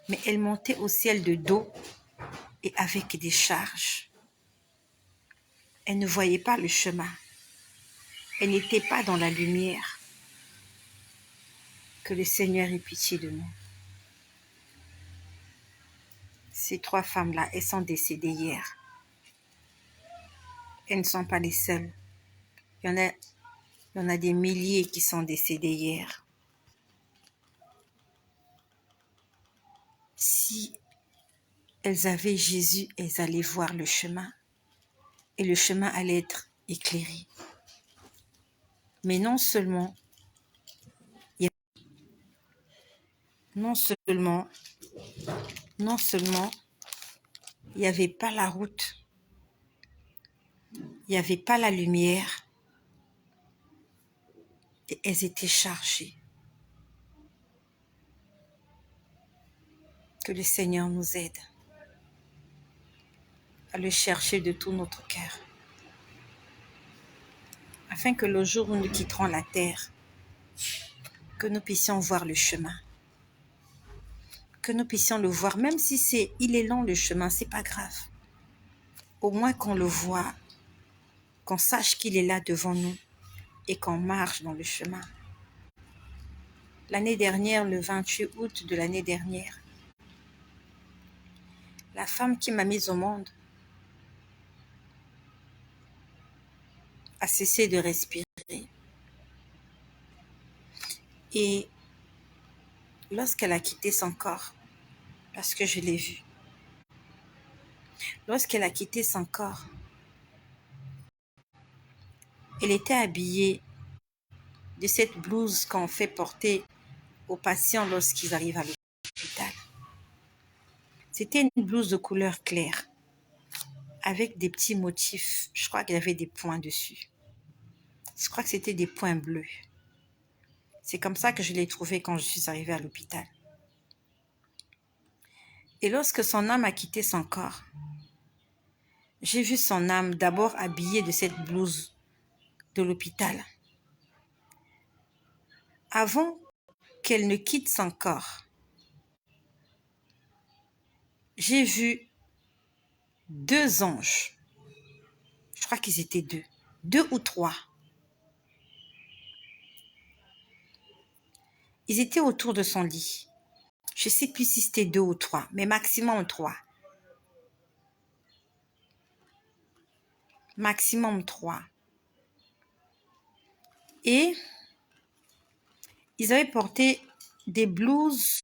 mais elles montaient au ciel de dos et avec des charges. Elles ne voyaient pas le chemin. Elles n'étaient pas dans la lumière. Que le Seigneur ait pitié de nous. Ces trois femmes-là, elles sont décédées hier. Elles ne sont pas les seules. Il y en a des milliers qui sont décédés hier. Si elles avaient Jésus, elles allaient voir le chemin. Et le chemin allait être éclairé. Mais non seulement il n'y avait pas la route, il n'y avait pas la lumière, et elles étaient chargées. Que le Seigneur nous aide à le chercher de tout notre cœur, afin que le jour où nous quitterons la terre, que nous puissions voir le chemin, que nous puissions le voir, même si il est long le chemin, c'est pas grave. Au moins qu'on le voit, qu'on sache qu'il est là devant nous et qu'on marche dans le chemin. L'année dernière, le 28 août de l'année dernière, la femme qui m'a mise au monde a cessé de respirer. Et lorsqu'elle a quitté son corps, parce que je l'ai vue, lorsqu'elle a quitté son corps, Elle était habillée de cette blouse qu'on fait porter aux patients lorsqu'ils arrivent à l'hôpital. C'était une blouse de couleur claire avec des petits motifs. Je crois qu'il y avait des points dessus. Je crois que c'était des points bleus. C'est comme ça que je l'ai trouvée quand je suis arrivée à l'hôpital. Et lorsque son âme a quitté son corps, j'ai vu son âme d'abord habillée de cette blouse de l'hôpital. Avant qu'elle ne quitte son corps, j'ai vu 2 anges. Je crois qu'ils étaient 2. 2 ou 3. Ils étaient autour de son lit. Je ne sais plus si c'était 2 ou 3, mais maximum 3. Maximum 3. Et ils avaient porté des blouses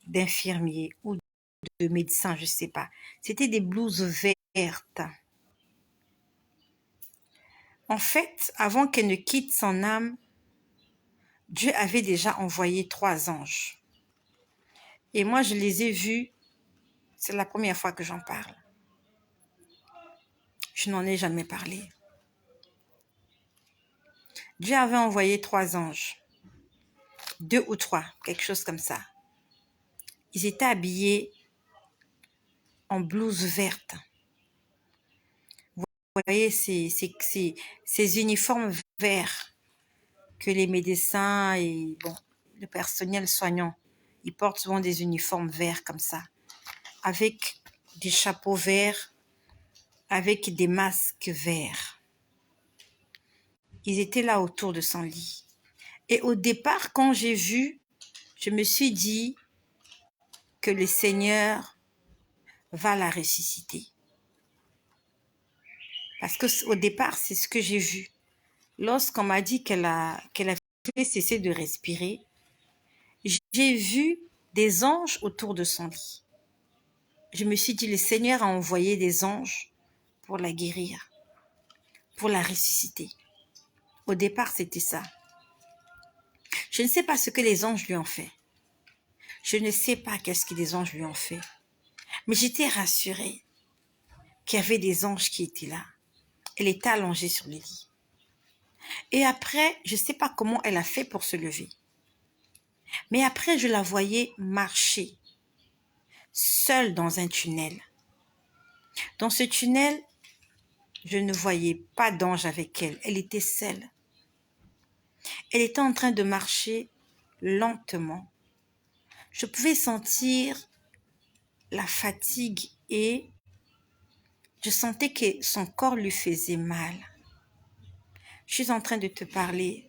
d'infirmiers ou de médecins, je ne sais pas. C'était des blouses vertes. En fait, avant qu'elle ne quitte son âme, Dieu avait déjà envoyé 3 anges. Et moi, je les ai vus. C'est la première fois que j'en parle. Je n'en ai jamais parlé. Dieu avait envoyé 3 anges. 2 ou 3, quelque chose comme ça. Ils étaient habillés en blouse verte. Vous voyez ces uniformes verts que les médecins et le personnel soignant, ils portent souvent des uniformes verts comme ça, avec des chapeaux verts, avec des masques verts. Ils étaient là autour de son lit. Et au départ, quand j'ai vu, je me suis dit que le Seigneur va la ressusciter. Parce qu'au départ, c'est ce que j'ai vu. Lorsqu'on m'a dit qu'elle a fait cesser de respirer, j'ai vu des anges autour de son lit. Je me suis dit, le Seigneur a envoyé des anges pour la guérir, pour la ressusciter. Au départ, c'était ça. Je ne sais pas ce que les anges lui ont fait. Je ne sais pas qu'est-ce que les anges lui ont fait. Mais j'étais rassurée qu'il y avait des anges qui étaient là. Elle était allongée sur le lit. Et après, je ne sais pas comment elle a fait pour se lever. Mais après, je la voyais marcher, seule dans un tunnel. Dans ce tunnel, je ne voyais pas d'ange avec elle. Elle était seule. Elle était en train de marcher lentement. Je pouvais sentir la fatigue et je sentais que son corps lui faisait mal. Je suis en train de te parler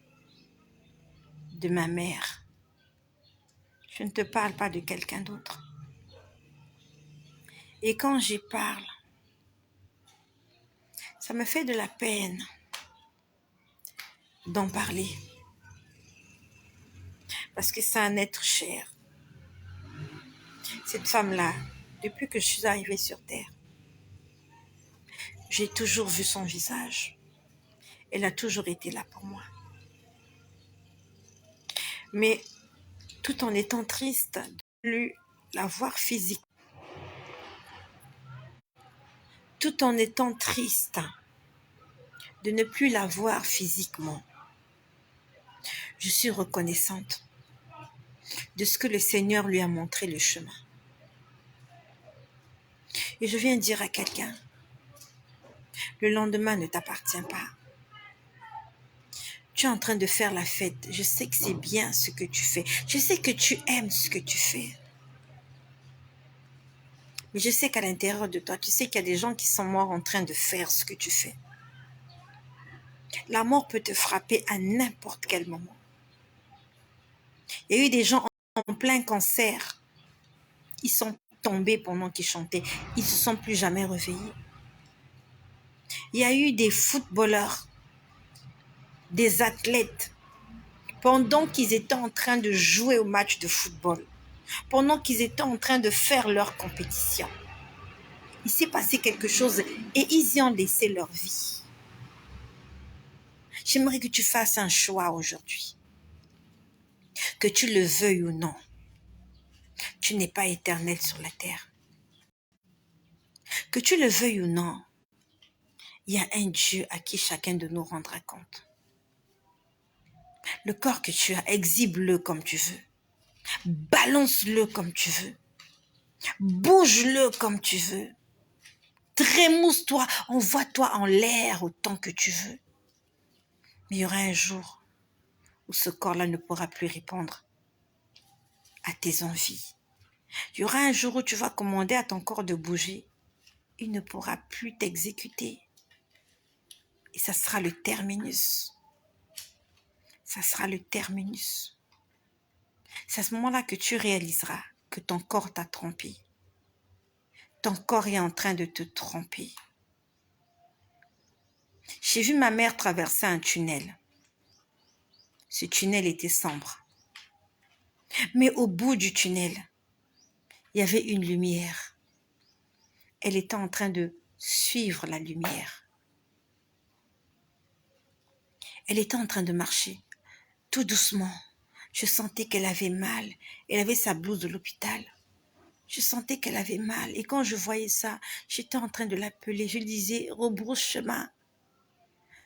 de ma mère. Je ne te parle pas de quelqu'un d'autre. Et quand j'y parle, ça me fait de la peine d'en parler. Parce que c'est un être cher. Cette femme-là, depuis que je suis arrivée sur Terre, j'ai toujours vu son visage. Elle a toujours été là pour moi. Mais tout en étant triste de ne plus la voir physiquement, tout en étant triste de ne plus la voir physiquement, je suis reconnaissante de ce que le Seigneur lui a montré le chemin. Et je viens dire à quelqu'un, le lendemain ne t'appartient pas. Tu es en train de faire la fête. Je sais que c'est bien ce que tu fais. Je sais que tu aimes ce que tu fais. Mais je sais qu'à l'intérieur de toi, tu sais qu'il y a des gens qui sont morts en train de faire ce que tu fais. La mort peut te frapper à n'importe quel moment. Il y a eu des gens en plein cancer. Ils sont tombés pendant qu'ils chantaient. Ils ne se sont plus jamais réveillés. Il y a eu des footballeurs, des athlètes, pendant qu'ils étaient en train de jouer au match de football, pendant qu'ils étaient en train de faire leur compétition. Il s'est passé quelque chose et ils y ont laissé leur vie. J'aimerais que tu fasses un choix aujourd'hui. Que tu le veuilles ou non, tu n'es pas éternel sur la terre. Que tu le veuilles ou non, il y a un Dieu à qui chacun de nous rendra compte. Le corps que tu as, exhibe-le comme tu veux. Balance-le comme tu veux. Bouge-le comme tu veux. Trémousse-toi, envoie-toi en l'air autant que tu veux. Mais il y aura un jour où ce corps-là ne pourra plus répondre à tes envies. Il y aura un jour où tu vas commander à ton corps de bouger. Il ne pourra plus t'exécuter. Et ça sera le terminus. Ça sera le terminus. C'est à ce moment-là que tu réaliseras que ton corps t'a trompé. Ton corps est en train de te tromper. J'ai vu ma mère traverser un tunnel. Ce tunnel était sombre. Mais au bout du tunnel, il y avait une lumière. Elle était en train de suivre la lumière. Elle était en train de marcher, tout doucement. Je sentais qu'elle avait mal. Elle avait sa blouse de l'hôpital. Je sentais qu'elle avait mal. Et quand je voyais ça, j'étais en train de l'appeler. Je lui disais, rebrousse chemin.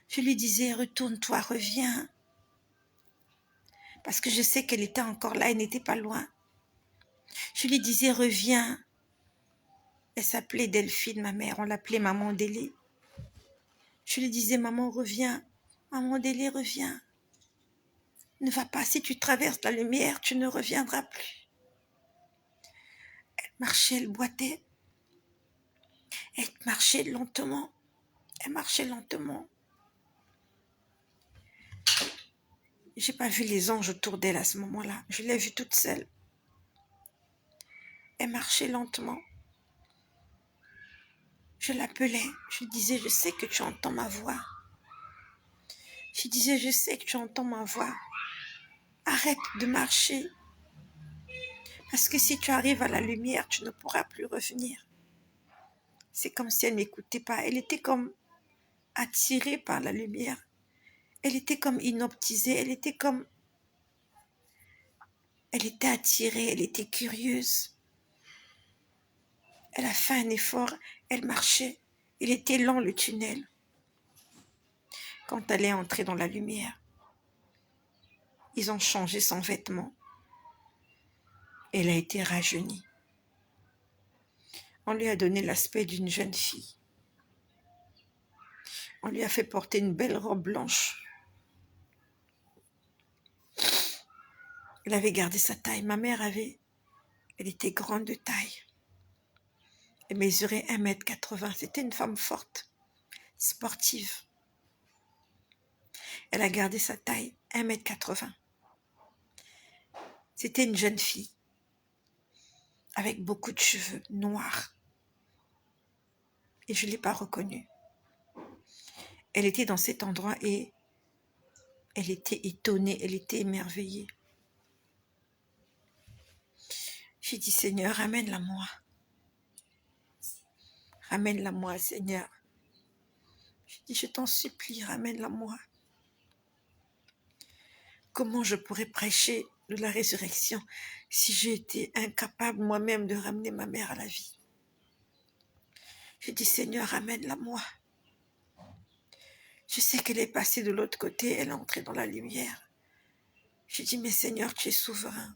Je lui disais, retourne-toi, reviens. Parce que je sais qu'elle était encore là, elle n'était pas loin. Je lui disais, reviens. Elle s'appelait Delphine, ma mère. On l'appelait Maman Délé. Je lui disais, maman, reviens. Maman Délé, reviens. Ne va pas, si tu traverses la lumière, tu ne reviendras plus. Elle marchait, elle boitait. Elle marchait lentement. Elle marchait lentement. J'ai pas vu les anges autour d'elle à ce moment-là. Je l'ai vue toute seule. Elle marchait lentement. Je l'appelais. Je lui disais, je sais que tu entends ma voix. Je disais, je sais que tu entends ma voix. Arrête de marcher. Parce que si tu arrives à la lumière, tu ne pourras plus revenir. C'est comme si elle ne m'écoutait pas. Elle était comme attirée par la lumière. Elle était comme hypnotisée. Elle était attirée. Elle était curieuse. Elle a fait un effort. Elle marchait. Il était long le tunnel. Quand elle est entrée dans la lumière, ils ont changé son vêtement. Elle a été rajeunie. On lui a donné l'aspect d'une jeune fille. On lui a fait porter une belle robe blanche. Elle avait gardé sa taille. Ma mère elle était grande de taille. Elle mesurait 1,80 m. C'était une femme forte, sportive. Elle a gardé sa taille, 1,80 m. C'était une jeune fille, avec beaucoup de cheveux noirs. Et je ne l'ai pas reconnue. Elle était dans cet endroit et elle était étonnée, elle était émerveillée. J'ai dit, Seigneur, ramène-la moi. Ramène-la moi, Seigneur. J'ai dit, je t'en supplie, ramène-la moi. Comment je pourrais prêcher de la résurrection si j'ai été incapable moi-même de ramener ma mère à la vie? J'ai dit, Seigneur, ramène-la moi. Je sais qu'elle est passée de l'autre côté, elle est entrée dans la lumière. J'ai dit, mais Seigneur, tu es souverain.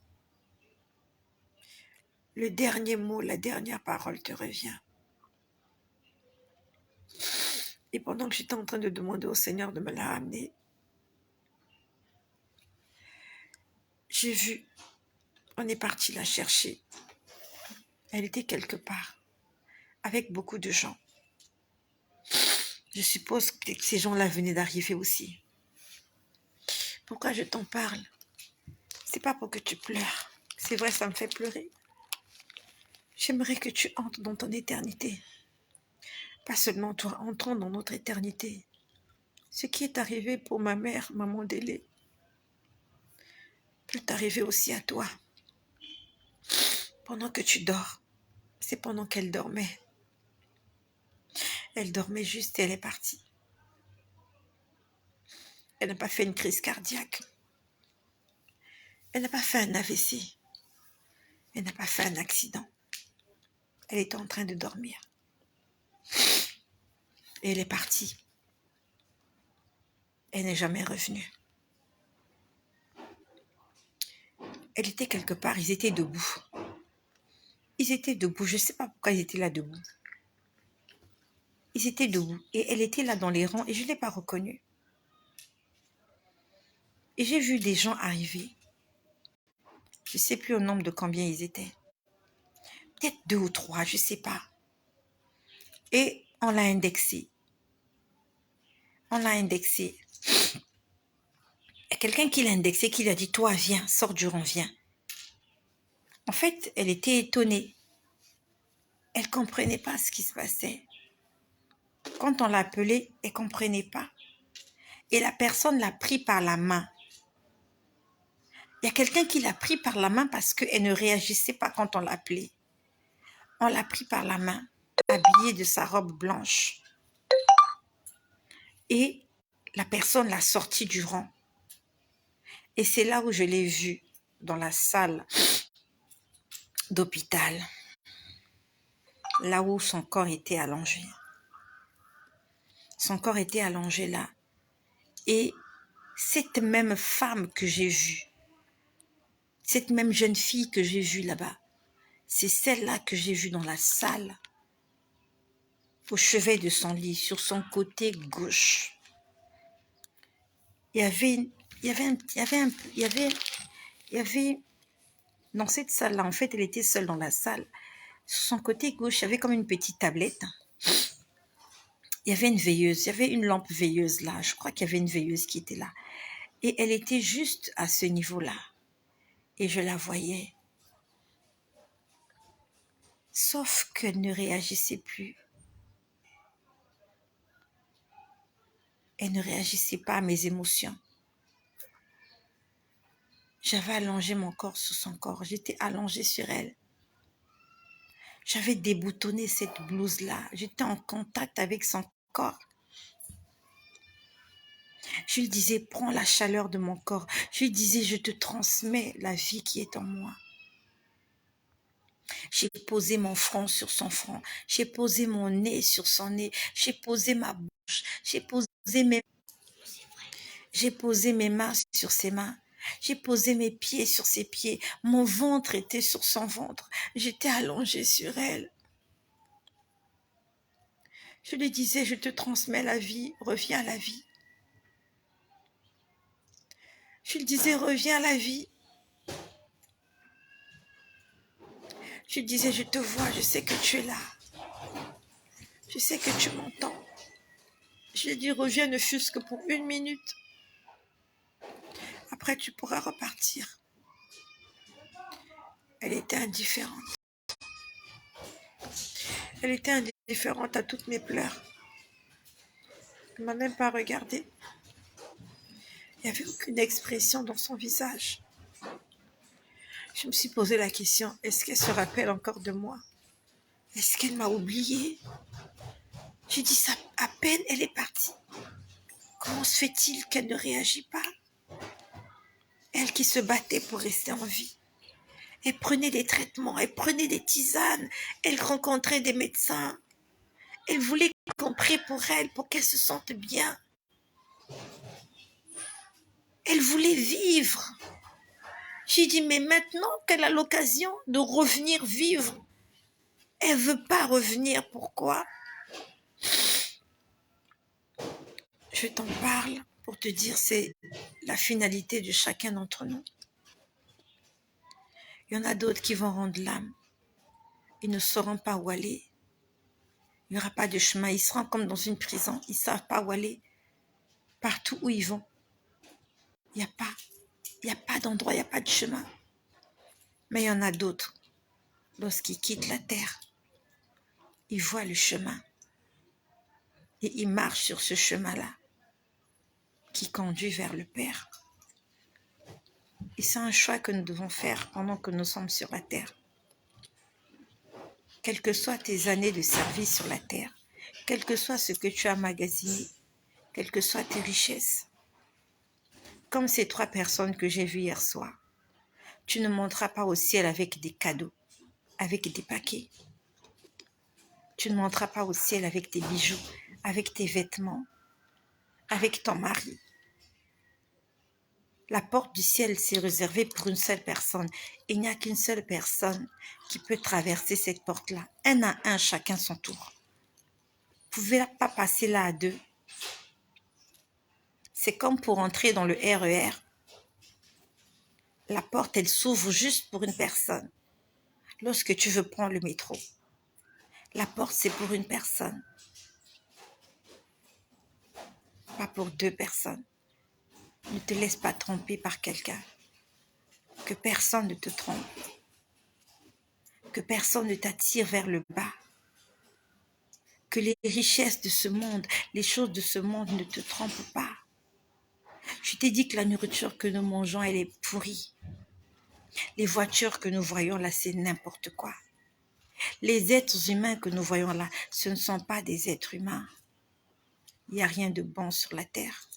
Le dernier mot, la dernière parole te revient. Et pendant que j'étais en train de demander au Seigneur de me la ramener, j'ai vu, on est parti la chercher. Elle était quelque part, avec beaucoup de gens. Je suppose que ces gens-là venaient d'arriver aussi. Pourquoi je t'en parle? C'est pas pour que tu pleures. C'est vrai, ça me fait pleurer. J'aimerais que tu entres dans ton éternité. Pas seulement toi, entrons dans notre éternité. Ce qui est arrivé pour ma mère, maman Délé, peut t'arriver aussi à toi. Pendant que tu dors, c'est pendant qu'elle dormait. Elle dormait juste et elle est partie. Elle n'a pas fait une crise cardiaque. Elle n'a pas fait un AVC. Elle n'a pas fait un accident. Elle était en train de dormir. Et elle est partie. Elle n'est jamais revenue. Elle était quelque part, ils étaient debout. Ils étaient debout, je ne sais pas pourquoi ils étaient là debout. Ils étaient debout et elle était là dans les rangs et je ne l'ai pas reconnue. Et j'ai vu des gens arriver. Je ne sais plus au nombre de combien ils étaient. Peut-être 2 ou 3, je ne sais pas. Et on l'a indexé. On l'a indexé. Il y a quelqu'un qui l'a indexé, qui lui a dit, toi, viens, sors du rang, viens. En fait, elle était étonnée. Elle ne comprenait pas ce qui se passait. Quand on l'a appelée, elle ne comprenait pas. Et la personne l'a pris par la main. Il y a quelqu'un qui l'a pris par la main parce qu'elle ne réagissait pas quand on l'appelait. On l'a pris par la main, habillée de sa robe blanche. Et la personne l'a sortie du rang. Et c'est là où je l'ai vue, dans la salle d'hôpital, là où son corps était allongé. Son corps était allongé là. Et cette même femme que j'ai vue, cette même jeune fille que j'ai vue là-bas, c'est celle-là que j'ai vue dans la salle, au chevet de son lit, sur son côté gauche. Il y avait dans cette salle-là, en fait, elle était seule dans la salle. Sur son côté gauche, il y avait comme une petite tablette. Il y avait une veilleuse, il y avait une lampe veilleuse là. Je crois qu'il y avait une veilleuse qui était là. Et elle était juste à ce niveau-là. Et je la voyais. Sauf qu'elle ne réagissait plus. Elle ne réagissait pas à mes émotions. J'avais allongé mon corps sous son corps. J'étais allongée sur elle. J'avais déboutonné cette blouse-là. J'étais en contact avec son corps. Je lui disais, prends la chaleur de mon corps. Je lui disais, je te transmets la vie qui est en moi. J'ai posé mon front sur son front. J'ai posé mon nez sur son nez. J'ai posé ma bouche. J'ai posé mes mains sur ses mains. J'ai posé mes pieds sur ses pieds. Mon ventre était sur son ventre. J'étais allongée sur elle. Je lui disais, je te transmets la vie. Reviens à la vie. Je lui disais, reviens à la vie. Je lui disais, je te vois, je sais que tu es là. Je sais que tu m'entends. Je lui ai dit, reviens ne fût-ce que pour 1 minute. Après, tu pourras repartir. Elle était indifférente. Elle était indifférente à toutes mes pleurs. Elle ne m'a même pas regardée. Il n'y avait aucune expression dans son visage. Je me suis posé la question, est-ce qu'elle se rappelle encore de moi? Est-ce qu'elle m'a oubliée? J'ai dit ça à peine elle est partie. Comment se fait-il qu'elle ne réagit pas? Elle qui se battait pour rester en vie. Elle prenait des traitements, elle prenait des tisanes, elle rencontrait des médecins. Elle voulait qu'on prie pour elle, pour qu'elle se sente bien. Elle voulait vivre. J'ai dit, mais maintenant qu'elle a l'occasion de revenir vivre, elle ne veut pas revenir. Pourquoi? Je t'en parle pour te dire, c'est la finalité de chacun d'entre nous. Il y en a d'autres qui vont rendre l'âme. Ils ne sauront pas où aller. Il n'y aura pas de chemin. Ils seront comme dans une prison. Ils ne savent pas où aller. Partout où ils vont, il n'y a pas d'endroit, il n'y a pas de chemin. Mais il y en a d'autres. Lorsqu'ils quittent la terre, ils voient le chemin. Et ils marchent sur ce chemin-là qui conduit vers le Père. Et c'est un choix que nous devons faire pendant que nous sommes sur la terre. Quelles que soient tes années de service sur la terre, quel que soit ce que tu as magasiné, quelles que soient tes richesses, Comme ces 3 personnes que j'ai vues hier soir. Tu ne monteras pas au ciel avec des cadeaux, avec des paquets. Tu ne monteras pas au ciel avec tes bijoux, avec tes vêtements, avec ton mari. La porte du ciel, c'est réservé pour une seule personne. Il n'y a qu'une seule personne qui peut traverser cette porte-là. Un à un, chacun son tour. Vous ne pouvez pas passer là à 2. C'est comme pour entrer dans le RER. La porte, elle s'ouvre juste pour une personne. Lorsque tu veux prendre le métro, la porte, c'est pour une personne. Pas pour 2 personnes. Ne te laisse pas tromper par quelqu'un. Que personne ne te trompe. Que personne ne t'attire vers le bas. Que les richesses de ce monde, les choses de ce monde ne te trompent pas. Je t'ai dit que la nourriture que nous mangeons, elle est pourrie. Les voitures que nous voyons là, c'est n'importe quoi. Les êtres humains que nous voyons là, ce ne sont pas des êtres humains. Il n'y a rien de bon sur la terre.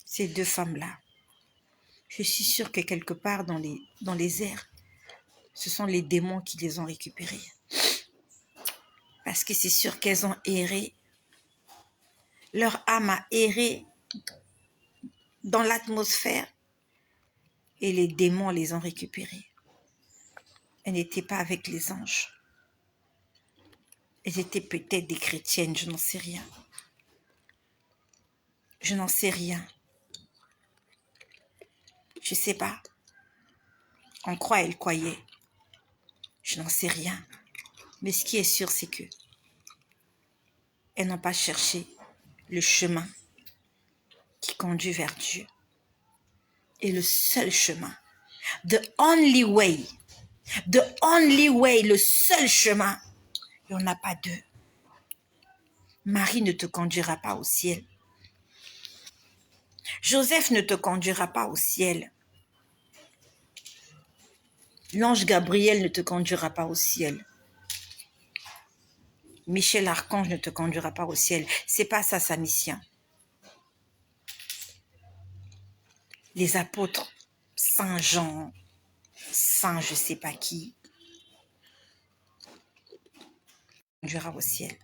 Ces 2 femmes-là, je suis sûre que quelque part dans les airs, ce sont les démons qui les ont récupérées. Parce que c'est sûr qu'elles ont erré. Leur âme a erré dans l'atmosphère et les démons les ont récupérées. Elles n'étaient pas avec les anges. Elles étaient peut-être des chrétiennes, je n'en sais rien. Je n'en sais rien. Je ne sais pas. En quoi elles croyaient. Je n'en sais rien. Mais ce qui est sûr, c'est que elles n'ont pas cherché le chemin qui conduit vers Dieu. Et le seul chemin, the only way, le seul chemin, il n'y en a pas 2. Marie ne te conduira pas au ciel. Joseph ne te conduira pas au ciel. L'ange Gabriel ne te conduira pas au ciel. Michel Archange ne te conduira pas au ciel. C'est pas ça sa mission. Les apôtres, Saint Jean, Saint je sais pas qui, conduira au ciel.